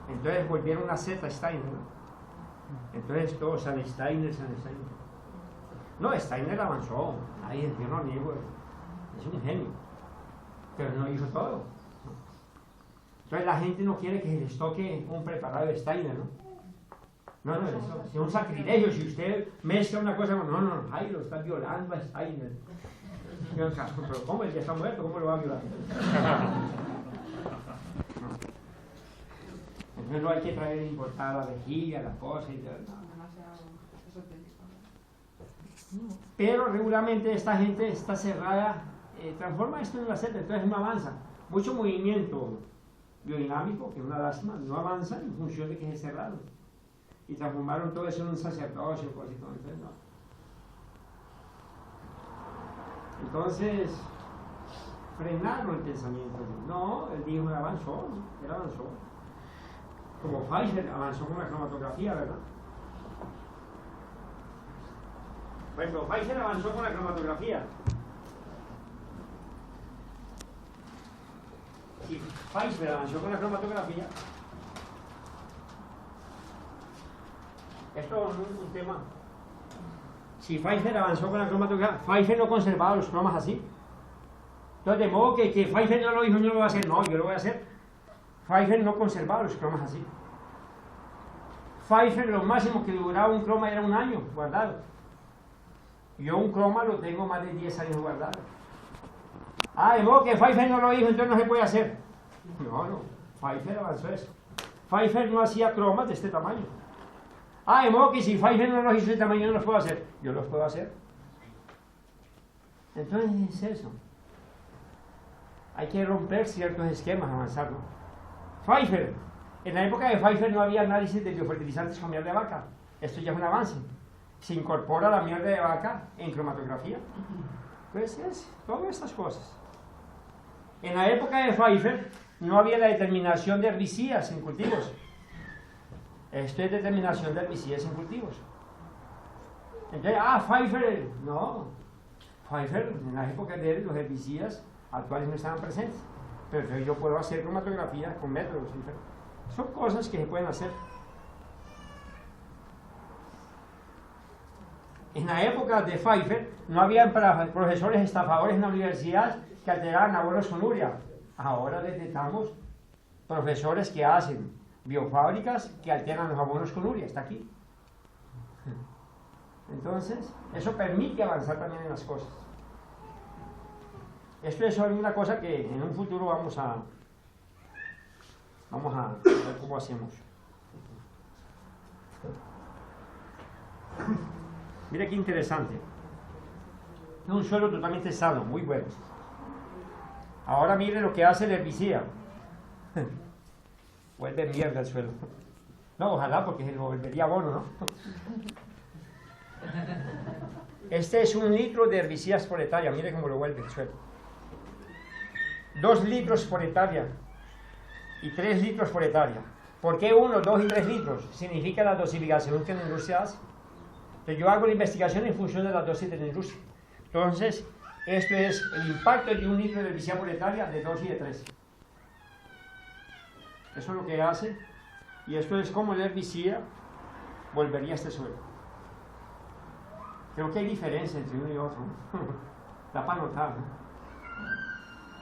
Entonces volvieron a Z Steiner, ¿no? Entonces todo San Steiner. No, Steiner avanzó. Ahí yo no niego. Es un genio. Pero no hizo todo. Entonces la gente no quiere que se les toque un preparado de Steiner, ¿no? No, eso es un sacrilegio. Si usted mezcla una cosa con... No, ahí lo está violando a Steiner. Pero ¿cómo? Él ya está muerto, ¿cómo lo va a violar? Entonces no hay que traer importar la vejiga, la cosa y tal. Pero regularmente esta gente está cerrada, transforma esto en la Z, entonces no avanza. Mucho movimiento biodinámico, que es una lástima, no avanza en función de que es cerrado. Y transformaron todo eso en un sacerdocio, cosas y todo. Entonces, no. Entonces, frenaron el pensamiento. No, él dijo, él avanzó. Como Pfeiffer avanzó con la cromatografía, ¿verdad? Por ejemplo, Pfeiffer avanzó con la cromatografía. Si Pfeiffer avanzó con la cromatografía, esto es un tema. Si Pfeiffer avanzó con la cromatografía, Pfeiffer no conservaba los cromas así. Entonces, de modo que Pfeiffer no lo dijo, yo lo voy a hacer, no, yo lo voy a hacer. Pfeiffer no conservaba los cromas así. Pfeiffer lo máximo que duraba un croma era un año guardado. Yo un croma lo tengo más de 10 años guardado. De modo que Pfeiffer no lo dijo, entonces no se puede hacer. No, Pfeiffer avanzó eso. Pfeiffer no hacía cromas de este tamaño. De modo que si Pfeiffer no los hizo de este tamaño, yo no los puedo hacer. Yo los puedo hacer. Entonces es eso. Hay que romper ciertos esquemas, avanzar, ¿no? Pfeiffer. En la época de Pfeiffer no había análisis de biofertilizantes con miel de vaca. Esto ya es un avance. Se incorpora la miel de vaca en cromatografía. Pues es todas estas cosas. En la época de Pfeiffer no había la determinación de herbicidas en cultivos. Esto es determinación de herbicidas en cultivos. Entonces, Pfeiffer, no. Pfeiffer, en la época de él, los herbicidas actuales no estaban presentes. Pero yo puedo hacer cromatografía con métodos diferentes. Son cosas que se pueden hacer. En la época de Pfeiffer no había profesores estafadores en la universidad que alteraban abonos con urea. Ahora detectamos profesores que hacen biofábricas que alteran los abonos con urea. Está aquí. Entonces, eso permite avanzar también en las cosas. Esto es una cosa que en un futuro vamos a ver cómo hacemos. Mira qué interesante. Es un suelo totalmente sano, muy bueno. Ahora mire lo que hace el herbicida. Vuelve mierda el suelo. No, ojalá, porque se lo volvería abono, ¿no? Este es 1 litro de herbicidas por hectárea. Mire cómo lo vuelve el suelo. 2 litros por hectárea y 3 litros por hectárea. ¿Por qué 1, 2 y 3 litros? Significa la dosificación que la industria hace. Entonces yo hago la investigación en función de la dosis de la industria. Entonces, esto es el impacto de 1 litro de herbicida por hectárea de 2 y de 3. Eso es lo que hace. Y esto es como el herbicida volvería a este suelo. Creo que hay diferencia entre uno y otro, ¿no? Da para notar, ¿no?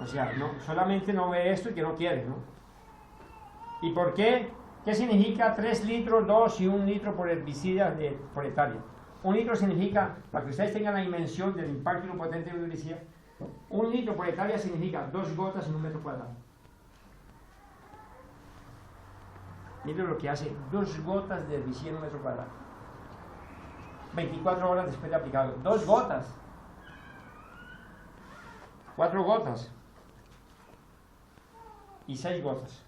O sea, no, solamente no ve esto y que no quiere, ¿no? ¿Y por qué? ¿Qué significa 3 litros, 2 y 1 litro por herbicida por hectárea? 1 litro significa, para que ustedes tengan la dimensión del impacto y lo potente de un herbicida, 1 litro por hectárea significa 2 gotas en 1 metro cuadrado. Miren lo que hace 2 gotas de herbicida en 1 metro cuadrado. 24 horas después de aplicado. 2 gotas. 4 gotas. Y 6 gotas.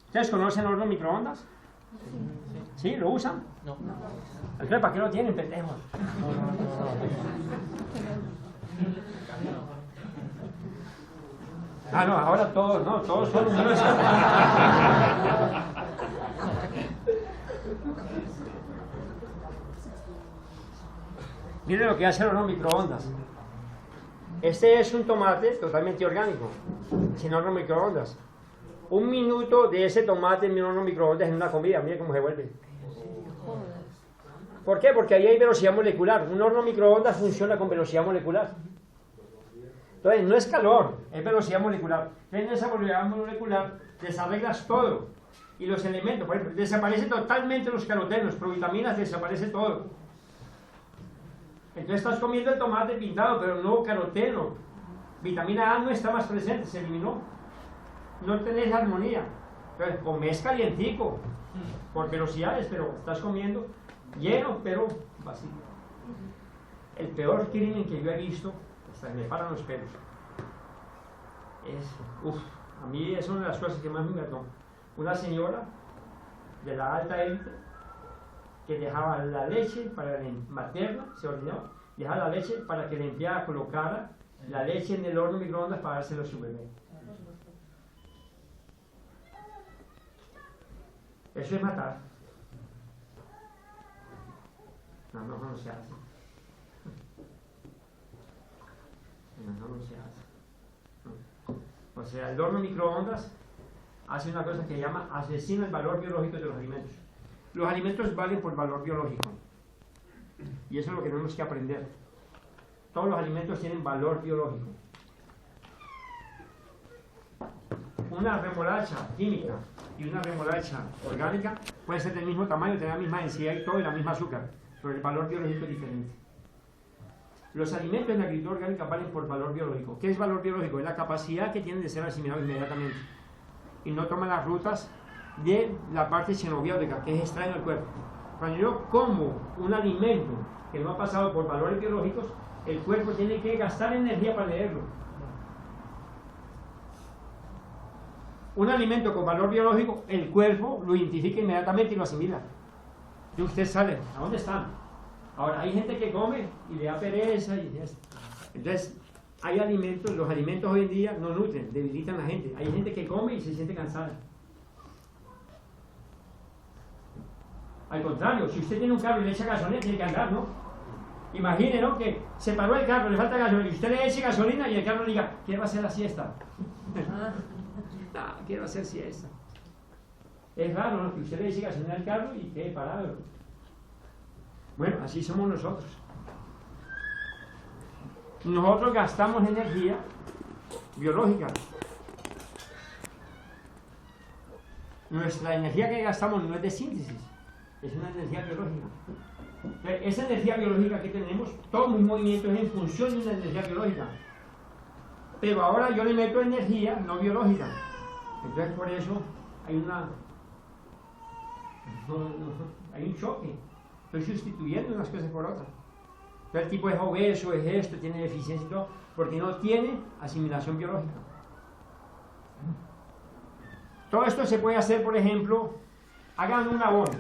¿Ustedes conocen el horno microondas? ¿Sí? ¿Lo usan? No. Entonces, ¿para qué lo tienen, pendejos? No, ahora todos, no, todos son unos. Miren lo que hace el horno microondas. Este es un tomate totalmente orgánico, sin horno microondas. 1 minuto de ese tomate en mi horno microondas en una comida, miren cómo se vuelve. ¿Por qué? Porque ahí hay velocidad molecular. Un horno microondas funciona con velocidad molecular. Entonces, no es calor, es velocidad molecular. En esa velocidad molecular desarreglas todo. Y los elementos, por ejemplo, desaparecen totalmente los carotenos, provitaminas, desaparece todo. Entonces estás comiendo el tomate pintado, pero no caroteno. Vitamina A no está más presente, se eliminó. No tenés armonía. Entonces, comes calientico, por velocidades, pero estás comiendo lleno, pero vacío. El peor crimen que yo he visto, hasta me paran los pelos, a mí es una de las cosas que más me mató. Una señora de la alta élite que dejaba la leche para la materna, se ordenó, dejar la leche para que la empleada colocara la leche en el horno microondas para dárselo a su bebé. Eso es matar. No se hace. No se hace. O sea, el horno microondas hace una cosa que se llama asesina el valor biológico de los alimentos. Los alimentos valen por valor biológico. Y eso es lo que tenemos que aprender. Todos los alimentos tienen valor biológico. Una remolacha química y una remolacha orgánica puede ser del mismo tamaño, tener la misma densidad y todo y la misma azúcar, pero el valor biológico es diferente. Los alimentos en la agricultura orgánica valen por valor biológico. ¿Qué es valor biológico? Es la capacidad que tienen de ser asimilados inmediatamente y no toman las rutas de la parte xenobiótica, que es extraño al cuerpo. Cuando yo como un alimento que no ha pasado por valores biológicos, el cuerpo tiene que gastar energía para leerlo. Un alimento con valor biológico, el cuerpo lo identifica inmediatamente y lo asimila. Y usted sale, ¿a dónde están? Ahora, hay gente que come y le da pereza y ya está. Entonces, hay alimentos, los alimentos hoy en día no nutren, debilitan a la gente. Hay gente que come y se siente cansada. Al contrario, si usted tiene un carro y le echa gasolina, tiene que andar, ¿no? Imagine, ¿no? Que se paró el carro, le falta gasolina, y usted le eche gasolina y el carro le diga, quiero hacer la siesta. No, quiero hacer siesta. Es raro, ¿no? Que usted le eche gasolina al carro y quede parado. Bueno, así somos nosotros. Nosotros gastamos energía biológica. Nuestra energía que gastamos no es de síntesis, es una energía biológica. Esa energía biológica que tenemos, todos mis movimientos es en función de una energía biológica. Pero ahora yo le meto energía no biológica. Entonces por eso hay un choque. Estoy sustituyendo unas cosas por otras. Entonces el tipo es obeso, es esto, tiene deficiencia y todo, porque no tiene asimilación biológica. Todo esto se puede hacer, por ejemplo, hagan un abono.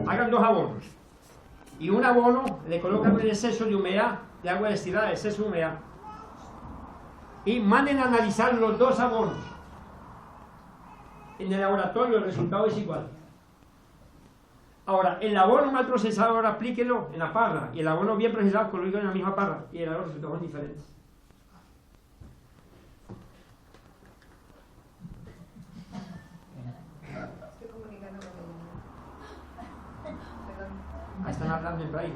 Hagan 2 abonos. Y un abono le colocan el exceso de humedad, de agua destilada, exceso de humedad. Y manden a analizar los 2 abonos. En el laboratorio el resultado es igual. Ahora, el abono mal procesado, ahora aplíquelo en la parra. Y el abono bien procesado, colóquelo en la misma parra. Y los resultados son diferentes. Estoy comunicando con ella. Perdón. Ah, están hablando en braille.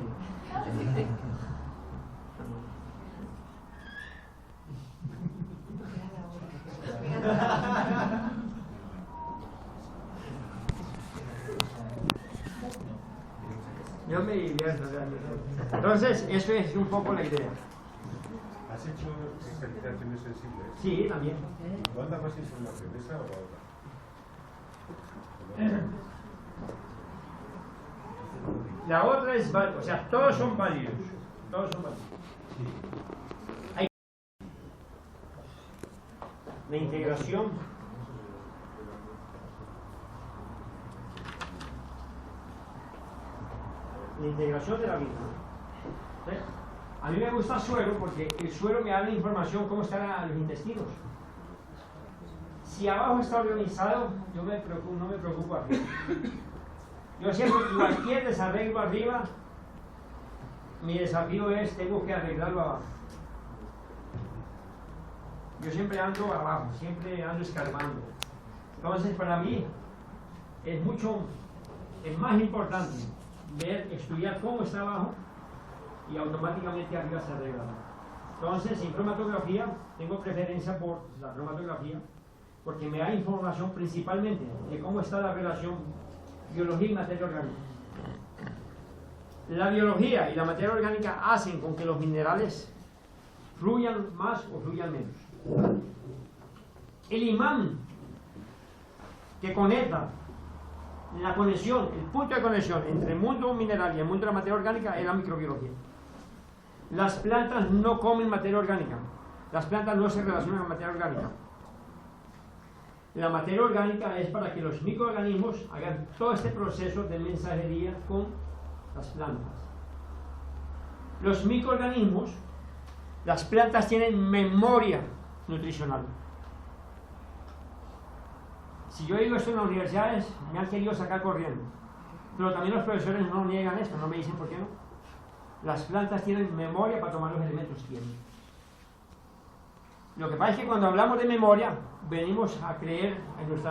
Yo me divierto realmente. Entonces, eso es un poco la idea. ¿Has hecho especificaciones sensibles? Sí, también. ¿Cuál da más información, esa o la otra? La otra es válida, o sea, todos son válidos. Todos son válidos. Hay la integración. La integración de la vida. ¿Sí? A mí me gusta el suero porque el suero me da la información cómo están los intestinos. Si abajo está organizado, yo no me preocupo arriba. Yo siempre, cualquier desarreglo arriba, mi desafío es, tengo que arreglarlo abajo. Yo siempre ando abajo, siempre ando escarbando. Entonces, para mí, es más importante estudiar cómo está abajo y automáticamente arriba se arregla. Entonces, en cromatografía, tengo preferencia por la cromatografía porque me da información principalmente de cómo está la relación biología y materia orgánica. La biología y la materia orgánica hacen con que los minerales fluyan más o fluyan menos. El imán que conecta la conexión, el punto de conexión entre el mundo mineral y el mundo de la materia orgánica es la microbiología. Las plantas no comen materia orgánica, las plantas no se relacionan con materia orgánica. La materia orgánica es para que los microorganismos hagan todo este proceso de mensajería con las plantas. Los microorganismos, las plantas tienen memoria nutricional. Si yo digo esto en las universidades, me han querido sacar corriendo. Pero también los profesores no niegan esto, no me dicen por qué no. Las plantas tienen memoria para tomar los elementos químicos. Lo que pasa es que cuando hablamos de memoria, venimos a creer en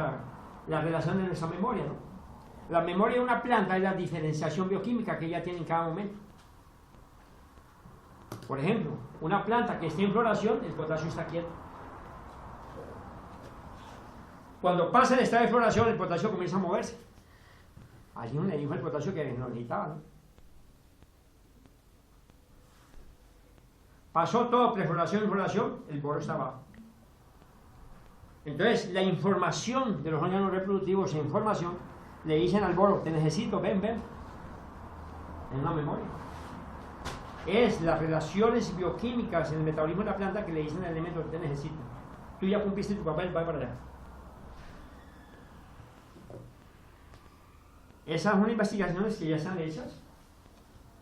la relación de nuestra memoria, ¿no? La memoria de una planta es la diferenciación bioquímica que ella tiene en cada momento. Por ejemplo, una planta que esté en floración, el potasio está quieto. Cuando pasa el estado de floración, el potasio comienza a moverse. Allí no le dijo el potasio que no necesitaba, ¿no? Pasó todo prefloración y floración, el boro está abajo. Entonces, la información de los órganos reproductivos en información le dicen al boro, te necesito, ven, ven. Es una memoria. Es las relaciones bioquímicas en el metabolismo de la planta que le dicen al elemento, te necesito. Tú ya cumpliste tu papel, va para allá. Esas son investigaciones que ya están hechas.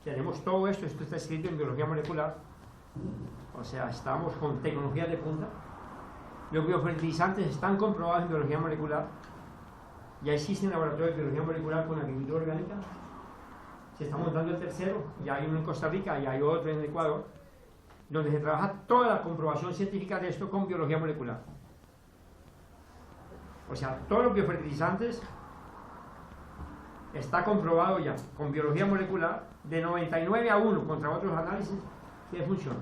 Tenemos todo esto está escrito en biología molecular. O sea, estamos con tecnología de punta. Los biofertilizantes están comprobados en biología molecular. Ya existen laboratorios de biología molecular con agricultura orgánica. Se está montando el tercero. Ya hay uno en Costa Rica, ya hay otro en Ecuador, donde se trabaja toda la comprobación científica de esto con biología molecular. O sea, todos los biofertilizantes está comprobado ya con biología molecular de 99 a 1 contra otros análisis que funciona.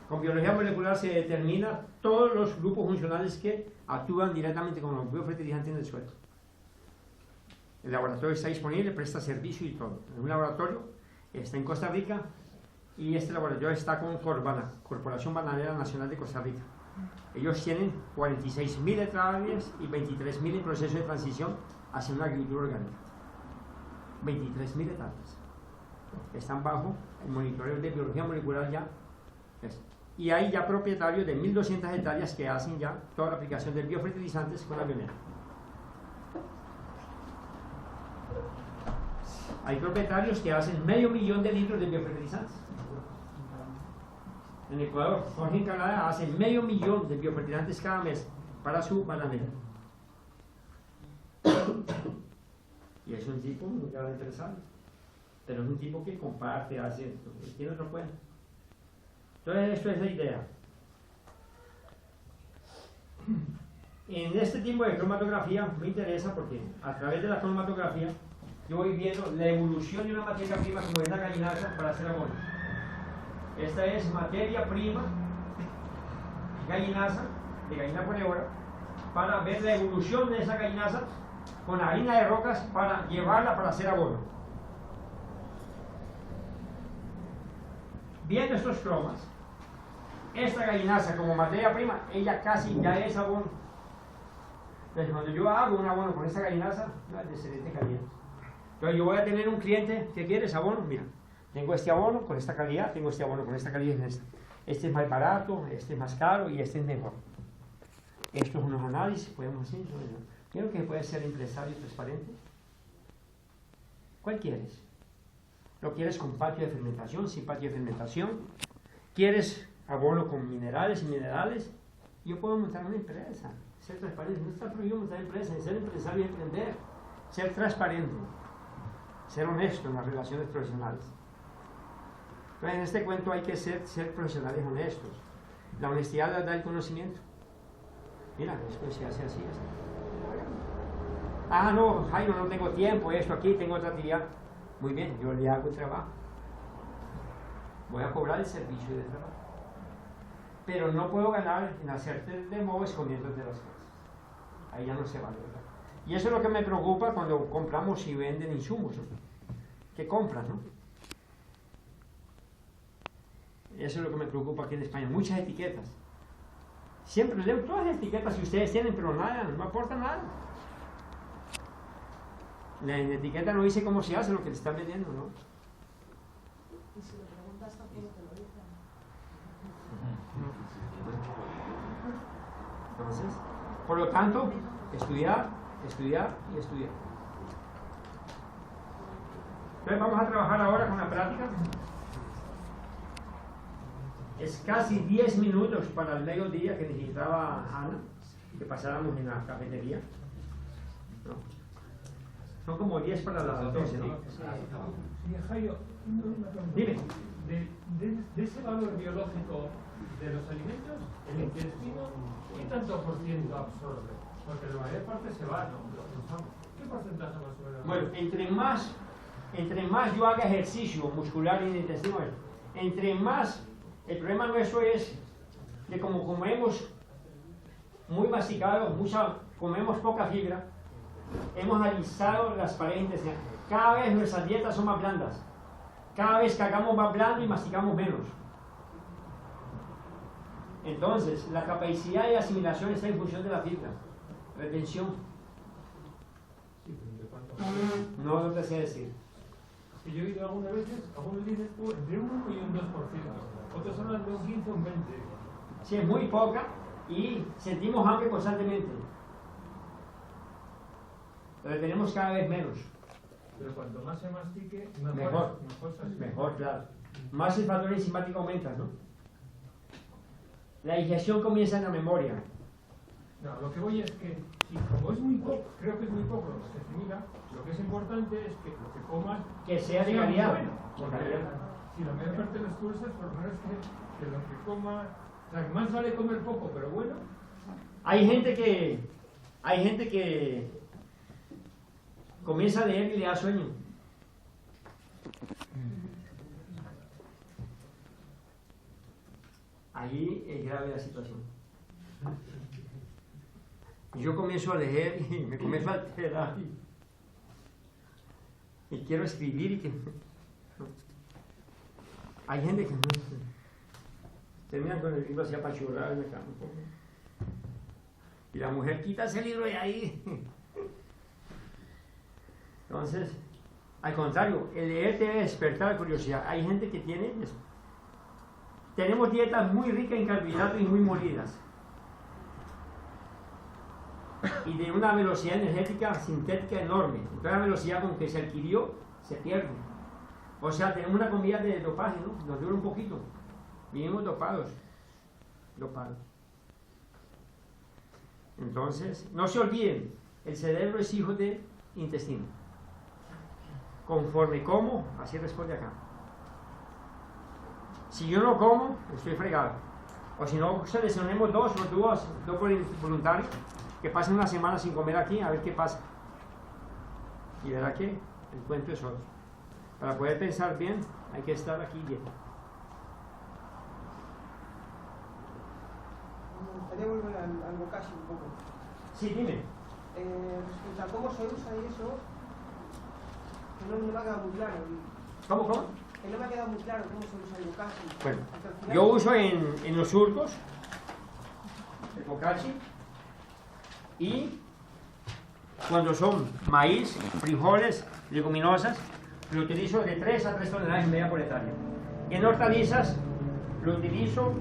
Con biología molecular se determina todos los grupos funcionales que actúan directamente con los biofertilizantes en el suelo. El laboratorio está disponible, presta servicio y todo. Es un laboratorio, está en Costa Rica y este laboratorio está con Corbana, Corporación Bananera Nacional de Costa Rica. Ellos tienen 46.000 hectáreas y 23.000 en proceso de transición hacia una agricultura orgánica. 23.000 hectáreas. Están bajo el monitoreo de biología molecular ya. Y hay ya propietarios de 1.200 hectáreas que hacen ya toda la aplicación de biofertilizantes con la avioneta. Hay propietarios que hacen 500.000 de litros de biofertilizantes. En Ecuador, Jorge en Canadá hace 500.000 de biofertilizantes cada mes para su bananera. Y es un tipo muy interesante, pero es un tipo que comparte, hace esto, tiene otro cuento. Entonces, esto es la idea. En este tipo de cromatografía me interesa porque a través de la cromatografía yo voy viendo la evolución de una materia prima como es la gallinaza para hacer abono. Esta es materia prima gallinaza, de gallina ponedora, para ver la evolución de esa gallinaza con harina de rocas para llevarla para hacer abono. Viendo estos cromas, esta gallinaza como materia prima, ella casi ya es abono. Entonces cuando yo hago un abono con esta gallinaza, no es de excelente calidad. Entonces yo voy a tener un cliente que quiere ese abono, mira, tengo este abono con esta calidad, tengo este abono con esta calidad, este es más barato, este es más caro y este es mejor. Estos son unos análisis, podemos hacer. Creo que puede ser empresario transparente. ¿Cuál quieres? ¿Lo quieres con patio de fermentación, sin patio de fermentación? ¿Quieres abono con minerales y minerales? Yo puedo montar una empresa, ser transparente. No está prohibido montar empresas, ser empresario y emprender, ser transparente, ser honesto en las relaciones profesionales. Entonces, en este cuento hay que ser profesionales honestos. La honestidad da el conocimiento. Mira, esto se hace así, así. Ah, no, Jairo, no tengo tiempo, esto aquí, tengo otra actividad. Muy bien, yo le hago el trabajo. Voy a cobrar el servicio de trabajo. Pero no puedo ganar en hacerte de modo escondiéndote las cosas. Ahí ya no se vale, ¿verdad? Y eso es lo que me preocupa cuando compramos y venden insumos, ¿no? Que compran, ¿no? Eso es lo que me preocupa aquí en España. Muchas etiquetas. Siempre leo todas las etiquetas que ustedes tienen, pero nada, no aporta nada. La etiqueta no dice cómo se hace lo que le están vendiendo, ¿no? Y si lo preguntas tampoco te lo dicen. Entonces, por lo tanto, estudiar, estudiar y estudiar. Entonces vamos a trabajar ahora con la práctica. Es casi 10 minutos para el mediodía que necesitaba Ana, que pasáramos en la cafetería. ¿No? Son como 10 para las 12, ¿no? Sí, Jairo, una pregunta. Dime. De ese valor biológico de los alimentos, el intestino, ¿qué tanto por ciento absorbe? Porque la mayor parte se va, ¿no? Lo usamos. ¿Qué porcentaje más o menos? Bueno, entre más yo haga ejercicio muscular en el intestino, entre más, el problema nuestro es que como comemos muy masticado, comemos poca fibra, hemos alisado las paredes intestinales. Cada vez nuestras dietas son más blandas. Cada vez cagamos más blando y masticamos menos. Entonces, la capacidad de asimilación está en función de la fibra. Retención. Sí, pero ¿de cuánto? No te sé decir. Que yo he oído algunas veces, algunos dicen entre un 1 y un 2%. Otros hablan de un 15 o un 20%. Sí, es muy poca y sentimos hambre constantemente. Pero tenemos cada vez menos. Pero cuanto más se mastique, Mejor, claro. Más el factor enzimático aumenta, ¿no? La digestión comienza en la memoria. No, lo que voy es que, si como es muy poco, creo que es muy poco lo que se asimila, lo que es importante es que lo que comas que sea de calidad. Bueno, porque si la mayor parte de las cosas, por lo menos que lo que coma, o sea, que más vale comer poco, pero bueno. Hay gente que comienza a leer y le da sueño. Ahí es grave la situación. Yo comienzo a leer y me comienzo a alterar y quiero escribir y que no. Hay gente que no termina con el libro así apachurrado en la cama. Y la mujer quita ese libro de ahí. Entonces, al contrario, el leer debe despertar la curiosidad. Hay gente que tiene eso. Tenemos dietas muy ricas en carbohidratos y muy molidas. Y de una velocidad energética sintética enorme. Entonces la velocidad con que se adquirió se pierde. O sea, tenemos una comida de dopaje, ¿no? Nos dura un poquito. Vivimos dopados. Entonces, no se olviden, el cerebro es hijo del intestino. Conforme como, así responde acá. Si yo no como, estoy fregado. O si no, seleccionemos dos voluntarios que pasen una semana sin comer aquí, a ver qué pasa. Y verá que el cuento es otro. Para poder pensar bien, hay que estar aquí bien. Me gustaría volver al bokashi un poco. Sí, dime. Respecto a cómo se usa y eso, que no me ha quedado muy claro. ¿Cómo? Que no me ha quedado muy claro cómo se usa el bokashi. Bueno, yo uso en los surcos el bokashi y cuando son maíz, frijoles, leguminosas, lo utilizo de 3 a 3 toneladas y media por hectárea. En hortalizas lo utilizo,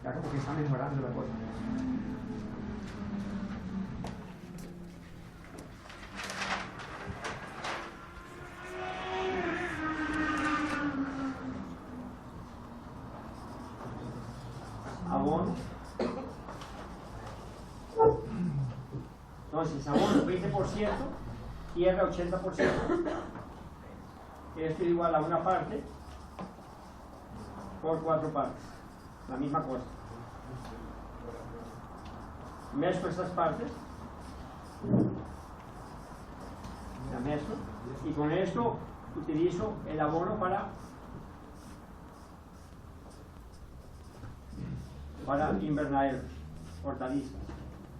ya como que está mejorando la cosa. Abono. Entonces, abono 20%, tierra 80%. Esto es igual a una parte por 4 partes. La misma cosa. Mezclo estas partes. La mezclo. Y con esto utilizo el abono para invernaderos, hortalizas.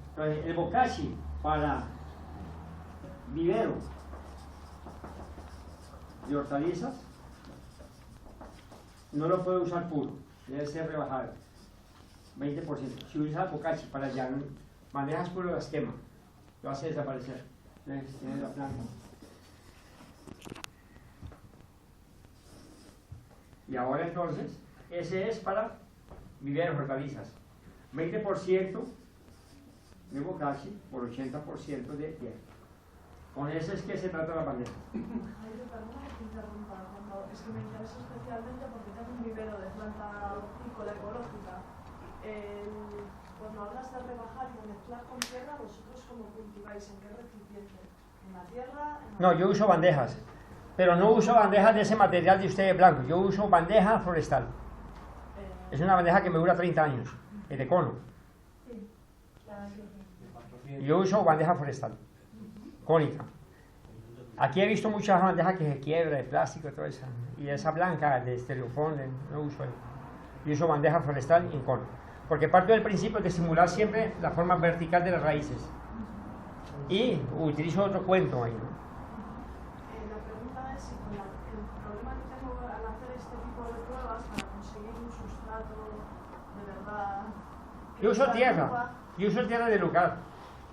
Entonces, el bokashi para vivero de hortalizas no lo puedo usar puro, debe ser rebajado 20%. Si usas bokashi para ya manejas puro, las quema, lo hace desaparecer. Entonces, tienes la planta. Y ahora entonces, ese es para viveros, hortalizas. 20% de bokashi por 80% de tierra. Con ese es que se trata la bandeja. Jaime, perdona que te interrumpa, es que me interesa especialmente porque tengo un vivero de planta hortícola ecológica. Cuando hablas de rebajar y de mezclar con tierra, ¿vosotros cómo cultiváis? ¿En qué recipiente? ¿En la tierra? No, yo uso bandejas, pero no uso bandejas de ese material de ustedes blanco, yo uso bandeja forestal. Es una bandeja que me dura 30 años, es de cono. Sí, la Yo uso bandeja forestal, cónica. Aquí he visto muchas bandejas que se quiebran, de plástico y todo eso. Y esa blanca, de estereofón, no uso eso. Yo uso bandeja forestal en cono. Porque parto del principio de simular siempre la forma vertical de las raíces. Y utilizo otro cuento ahí, ¿no? La pregunta es si con el problema que tengo al hacer este tipo de pruebas para conseguir un sustrato de verdad... Yo uso tierra de lugar.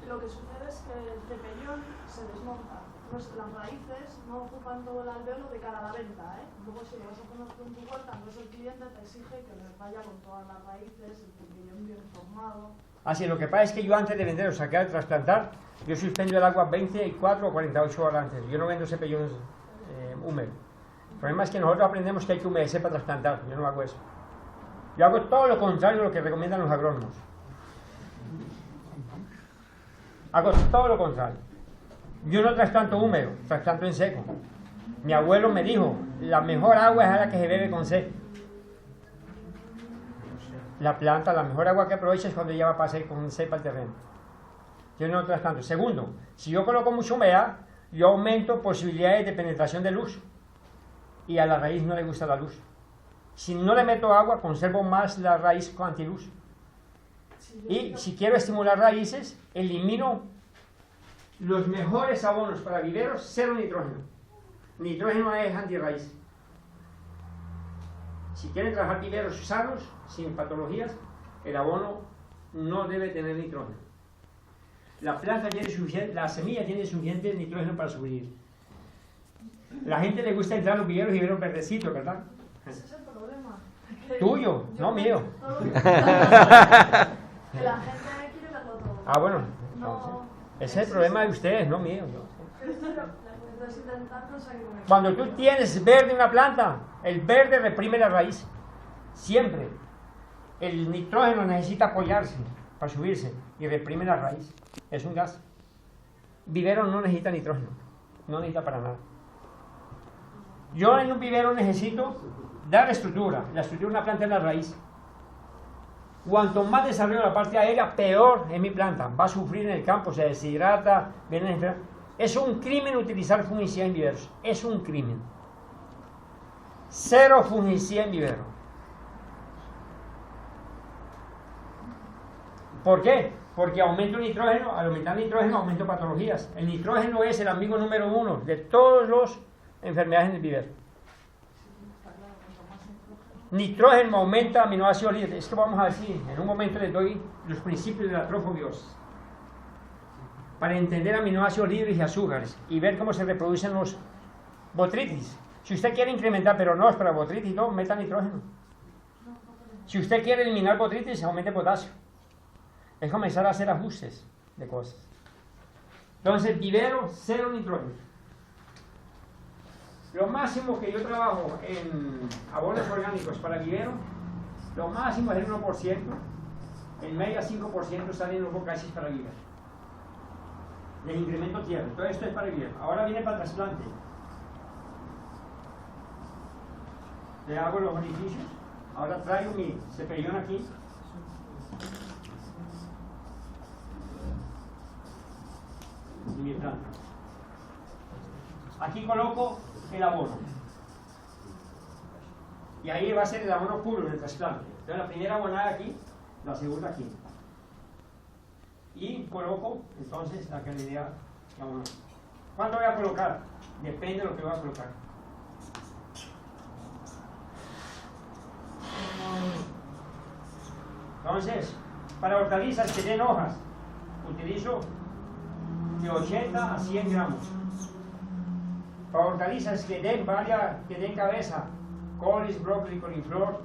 Lo que sucede es que el cepellón se desmonta. Entonces las raíces no ocupan todo el alveolo de cara a la venta, ¿eh? Luego si lo vas a poner tú en tu huerta, entonces el cliente te exige que le vaya con todas las raíces, el cepellón bien formado. Así, lo que pasa es que yo antes de vender o sacar, trasplantar, yo suspendo el agua 24 o 48 horas antes. Yo no vendo cepellones húmedos. El problema es que nosotros aprendemos que hay que humedecer para trasplantar. Yo no hago eso. Yo hago todo lo contrario de lo que recomiendan los agrónomos. Hago todo lo contrario. Yo no trasplanto húmedo, trasplanto en seco. Mi abuelo me dijo, la mejor agua es la que se bebe con sed. La planta, la mejor agua que aprovecha es cuando ella va a pasar con sed para el terreno. Yo no trasplanto. Segundo, si yo coloco mucha humedad, yo aumento posibilidades de penetración de luz. Y a la raíz no le gusta la luz. Si no le meto agua, conservo más la raíz con antiluz. Y si quiero estimular raíces, elimino los mejores abonos para viveros, 0 nitrógeno. Nitrógeno es antirraíz. Si quieren trabajar viveros sanos, sin patologías, el abono no debe tener nitrógeno. La planta tiene suficiente, la semilla tiene suficiente nitrógeno para subir. La gente le gusta entrar a los viveros y ver un verdecito, ¿verdad? Ese es el problema. Tuyo, no mío. Que la gente quiere verlo todo. Ah, bueno. No, Ese es el problema de ustedes, no mío. entonces intentar conseguir un Cuando tú tienes verde una planta, el verde reprime la raíz. Siempre. El nitrógeno necesita apoyarse para subirse y reprime la raíz. Es un gas. Vivero no necesita nitrógeno. No necesita para nada. Yo en un vivero necesito dar estructura. La estructura de una planta es la raíz. Cuanto más desarrollo la parte aérea, peor es mi planta. Va a sufrir en el campo, se deshidrata, viene enferma. Es un crimen utilizar fungicida en viveros. Es un crimen. 0 fungicida en vivero. ¿Por qué? Porque aumento nitrógeno, al aumentar nitrógeno aumento patologías. El nitrógeno es el amigo número 1 de todas las enfermedades en el vivero. Nitrógeno aumenta aminoácidos libres. Es que vamos a decir, en un momento les doy los principios de la trofobiosis para entender aminoácidos libres y azúcares y ver cómo se reproducen los botrytis. Si usted quiere incrementar, pero no es para botrytis, no, meta nitrógeno. Si usted quiere eliminar botrytis, aumente potasio. Es comenzar a hacer ajustes de cosas. Entonces, vivero, 0 nitrógeno. Lo máximo que yo trabajo en abonos orgánicos para vivero, lo máximo es el 1%, en media 5% salen los bocasis para vivero. Les incremento tierra, todo esto es para vivero. Ahora viene para trasplante. Le hago los beneficios. Ahora traigo mi cepellón aquí. Y mi planta. Aquí coloco el abono. Y ahí va a ser el abono puro en el trasplante. Entonces la primera abonada aquí, la segunda aquí. Y coloco entonces la cantidad de abono. ¿Cuánto voy a colocar? Depende de lo que voy a colocar. Entonces, para hortalizas que den hojas, utilizo de 80 a 100 gramos. Para hortalizas que den cabeza, coles, brócoli, coliflor,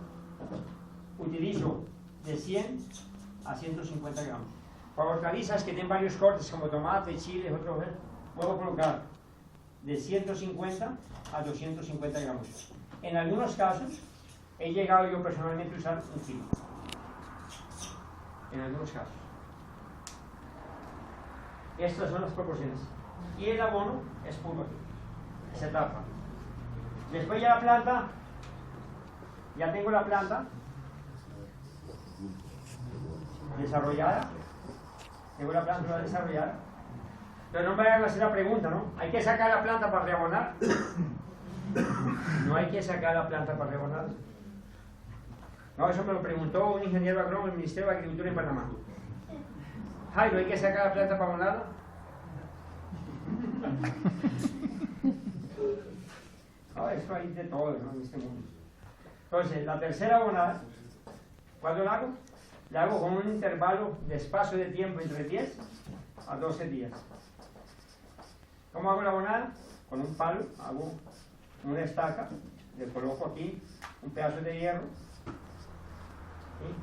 utilizo de 100 a 150 gramos. Para hortalizas que den varios cortes como tomate, chile, otro, puedo colocar de 150 a 250 gramos. En algunos casos, he llegado yo personalmente a usar 1 kilo. En algunos casos. Estas son las proporciones. Y el abono es puro aquí. Se tapa. Después ya la planta, ya tengo la planta desarrollada. Tengo la planta desarrollada. Pero no me hagan hacer la pregunta, ¿no? ¿Hay que sacar la planta para reabonar? No hay que sacar la planta para reabonar. No, eso me lo preguntó un ingeniero agrónomo del Ministerio de Agricultura en Panamá. Jairo, ¿hay que sacar la planta para abonarla? No, eso hay de todo, ¿no? En este mundo. Entonces, la tercera abonada, ¿cuándo la hago? La hago con un intervalo de espacio de tiempo entre 10 a 12 días. ¿Cómo hago la abonada? Con un palo, hago una estaca, le coloco aquí un pedazo de hierro, ¿sí?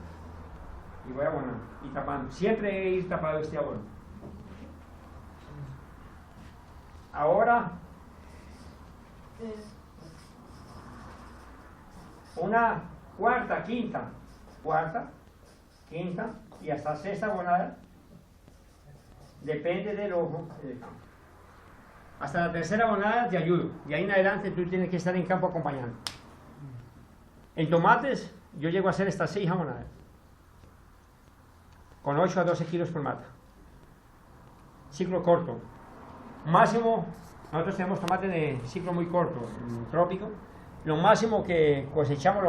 Y voy abonando y tapando. Siempre ir tapado este abono. Ahora, una cuarta, quinta y hasta sexta abonada, depende del ojo del campo. Hasta la tercera abonada te ayudo, y ahí en adelante tú tienes que estar en campo acompañando. En tomates, yo llego a hacer estas 6 abonadas, con 8 a 12 kilos por mata. Ciclo corto. Máximo, nosotros tenemos tomate de ciclo muy corto, trópico. Lo máximo que cosechamos,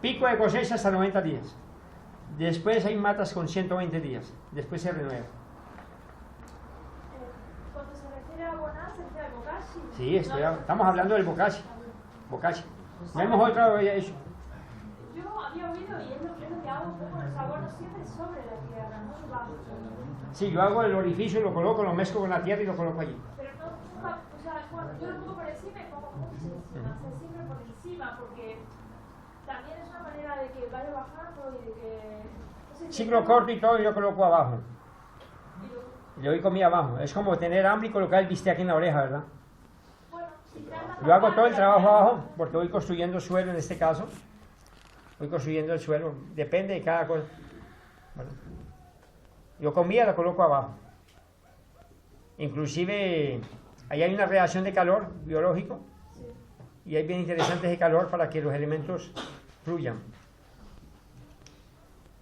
pico de cosecha hasta 90 días. Después hay matas con 120 días. Después se renueva. Cuando se refiere a abonar, ¿se refiere al bokashi? Sí, estamos hablando del bokashi. No hemos otra vez eso. Yo había oído, y es lo que hago un poco, los abonos siempre sobre la tierra, no debajo. Sí, yo hago el orificio, lo coloco, lo mezclo con la tierra y lo coloco allí. Pero no, nunca, o sea, bueno, yo lo pongo por encima y pongo mucho encima, o sea, siempre por encima, porque también es una manera de que vaya bajando y de que... No sé, Ciclo corto y todo, yo coloco abajo. Le doy comida abajo. Es como tener hambre y colocar el bistec aquí en la oreja, ¿verdad? Yo hago todo el trabajo abajo, porque voy construyendo suelo en este caso. Voy construyendo el suelo, depende de cada cosa. Bueno, yo comida la coloco abajo. Inclusive, ahí hay una reacción de calor biológico, y hay bien interesantes de calor para que los elementos fluyan.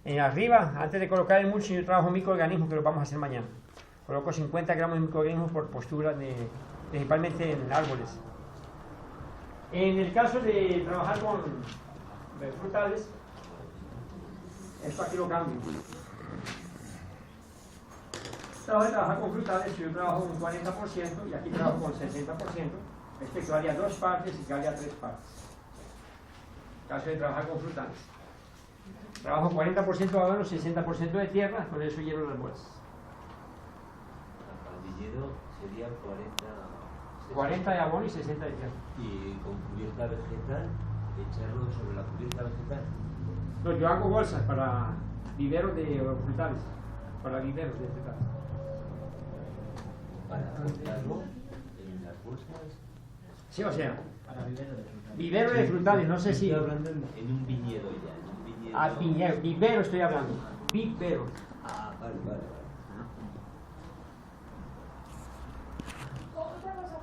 En arriba, antes de colocar el mulch, yo trabajo microorganismos, que lo vamos a hacer mañana. Coloco 50 gramos de microorganismos por postura, principalmente en árboles. En el caso de trabajar con frutales, esto aquí lo cambio. Trabajar con frutales, yo trabajo un 40% y aquí trabajo con 60%. Este equivale a 2 partes y equivale a 3 partes. En caso de trabajar con frutales. Trabajo 40% de abono, 60% de tierra, con eso lleno las bolsas. El viñedo sería 40 de abono y 60 de tierra. Y con cubierta vegetal, echarlo sobre la cubierta vegetal. No, yo hago bolsas para viveros de frutales, para viveros de frutales. Para cortarlo en las bolsas. Sí, o sea, Para vivero de frutales. vivero de frutales, no sé si... Estoy hablando en un viñedo ya. En un viñedo. Ah, viñedo, vivero estoy hablando. Vivero. Ah, vale.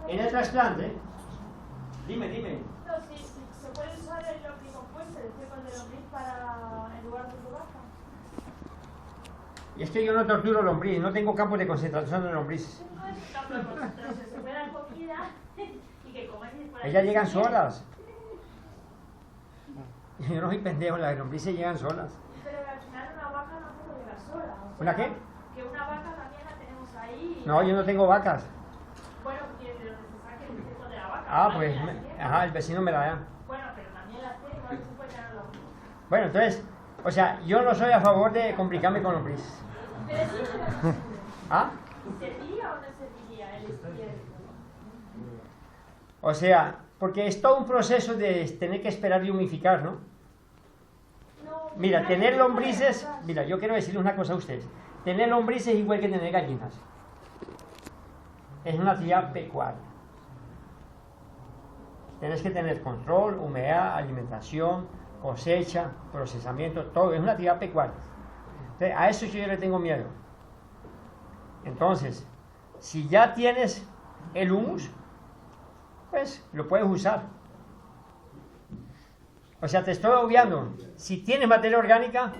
En el trasplante, dime. No, si se puede usar el lombricompuesto, el césped de lombriz para en lugar de rodaja. Y es que yo no torturo lombriz, no tengo campos de concentración de lombrices. No es un campo de concentración, se puede dar comida y que comen y por ahí. Ellas llegan solas. Yo no soy pendejo, las lombrices llegan solas. Pero al final una vaca no puede llegar sola. O sea, ¿Una qué? Que una vaca también la tenemos ahí. No, yo no tengo vacas. Bueno, que de donde se saque el cesto de la vaca. Ah, ¿vale? pues, Las tiene. ajá, el vecino me la da. Bueno, pero también las tiene, igual se puede tener los... Bueno, entonces, o sea, yo no soy a favor de complicarme con lombrices. Pero sí se lo sirve. ¿Ah? ¿Serviría o no serviría el estudiante? O sea, porque es todo un proceso de tener que esperar y humificar, ¿no? Mira, tener lombrices, mira, yo quiero decirles una cosa a ustedes. Tener lombrices es igual que tener gallinas. es una actividad pecuaria. Tienes que tener control, humedad, alimentación, cosecha, procesamiento, todo. Es una actividad pecuaria. Entonces, a eso yo le tengo miedo. Entonces, si ya tienes el humus, pues lo puedes usar. O sea, te estoy obviando. Si tienes materia orgánica,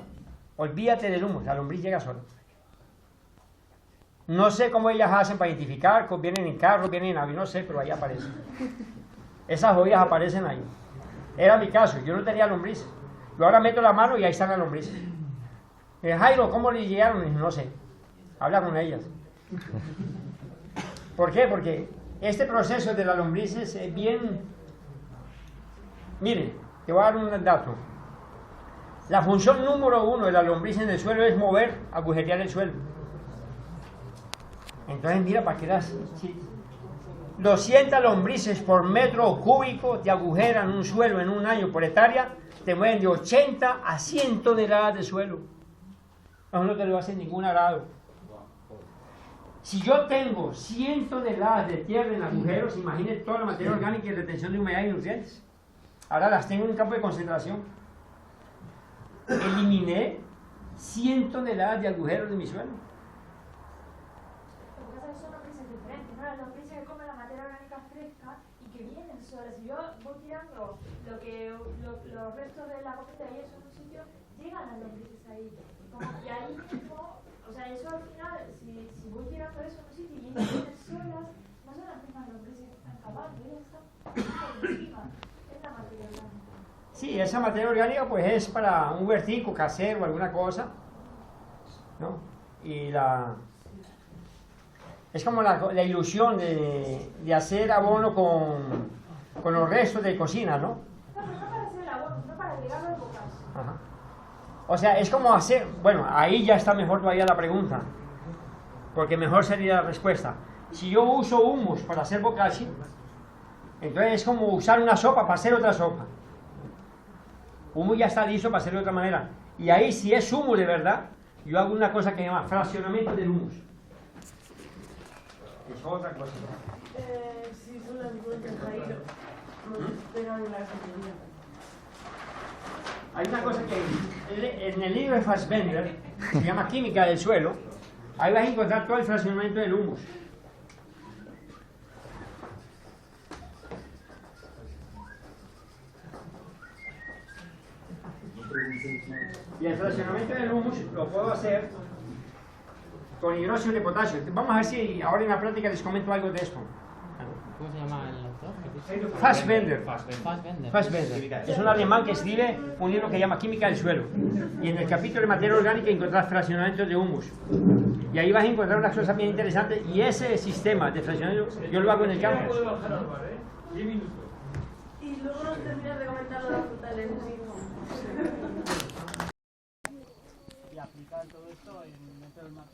olvídate del humus. La lombriz llega sola. No sé cómo ellas hacen para identificar, vienen en carro, vienen en avión, no sé, pero ahí aparecen. Esas joyas aparecen ahí. Era mi caso, yo no tenía lombriz. Yo ahora meto la mano y ahí están las lombrices. Jairo, ¿cómo le llegaron? Y no sé. Habla con ellas. ¿Por qué? Porque este proceso de las lombrices es bien... Mire, te voy a dar un dato. La función número 1 de la lombriz en el suelo es mover, agujerear el suelo. Entonces mira, para qué das... 200 lombrices por metro cúbico te agujeran un suelo en un año por hectárea, te mueven de 80 a 100 toneladas de suelo. Eso no te lo hace ningún arado. Si yo tengo 100 toneladas de tierra en agujeros, imaginen toda la materia orgánica y retención de humedad y nutrientes. Ahora las tengo en un campo de concentración. Eliminé 100 toneladas de agujeros de mi suelo. Lo que pasa es que son lombrices diferentes, ¿no? Las lombrices que comen la materia orgánica fresca y que vienen solas. Si yo voy tirando los restos de la comida y eso en un sitio, llegan las lombrices ahí. Y ahí mismo, o sea, eso al final, si voy tirando eso en un sitio y ellas vienen solas, no son las mismas lombrices que están cavando, ellas están por encima. Es la materia orgánica. Sí, esa materia orgánica pues es para un huertico casero o alguna cosa, ¿no? Y es como la ilusión de hacer abono con los restos de cocina, ¿no? No, pero no para hacer el abono, sino para agregarlo al bocashi. Ajá. O sea, es como hacer, bueno, ahí ya está mejor todavía la pregunta, porque mejor sería la respuesta. Si yo uso humus para hacer bokashi, entonces es como usar una sopa para hacer otra sopa. Humus ya está listo para hacerlo de otra manera. Y ahí, si es humus de verdad, yo hago una cosa que se llama fraccionamiento del humus. Es otra cosa. Si son las encuentras, Jairo, no esperan en la cafetería. Hay una cosa que en el libro de Fassbender, se llama Química del Suelo, ahí vas a encontrar todo el fraccionamiento del humus. Y el fraccionamiento del humus lo puedo hacer con hidróxido de potasio. Vamos a ver si ahora en la práctica les comento algo de esto. ¿Cómo se llama el autor? Fassbender. Fassbender. Es un alemán que escribe un libro que llama Química del Suelo. Y en el capítulo de materia orgánica encontrás fraccionamientos de humus. Y ahí vas a encontrar unas cosas bien interesantes. Y ese sistema de fraccionamiento yo lo hago en el campo. 10 minutos. Y luego nos terminas de comentar lo de la fruta del Y aplicar todo esto en métodos más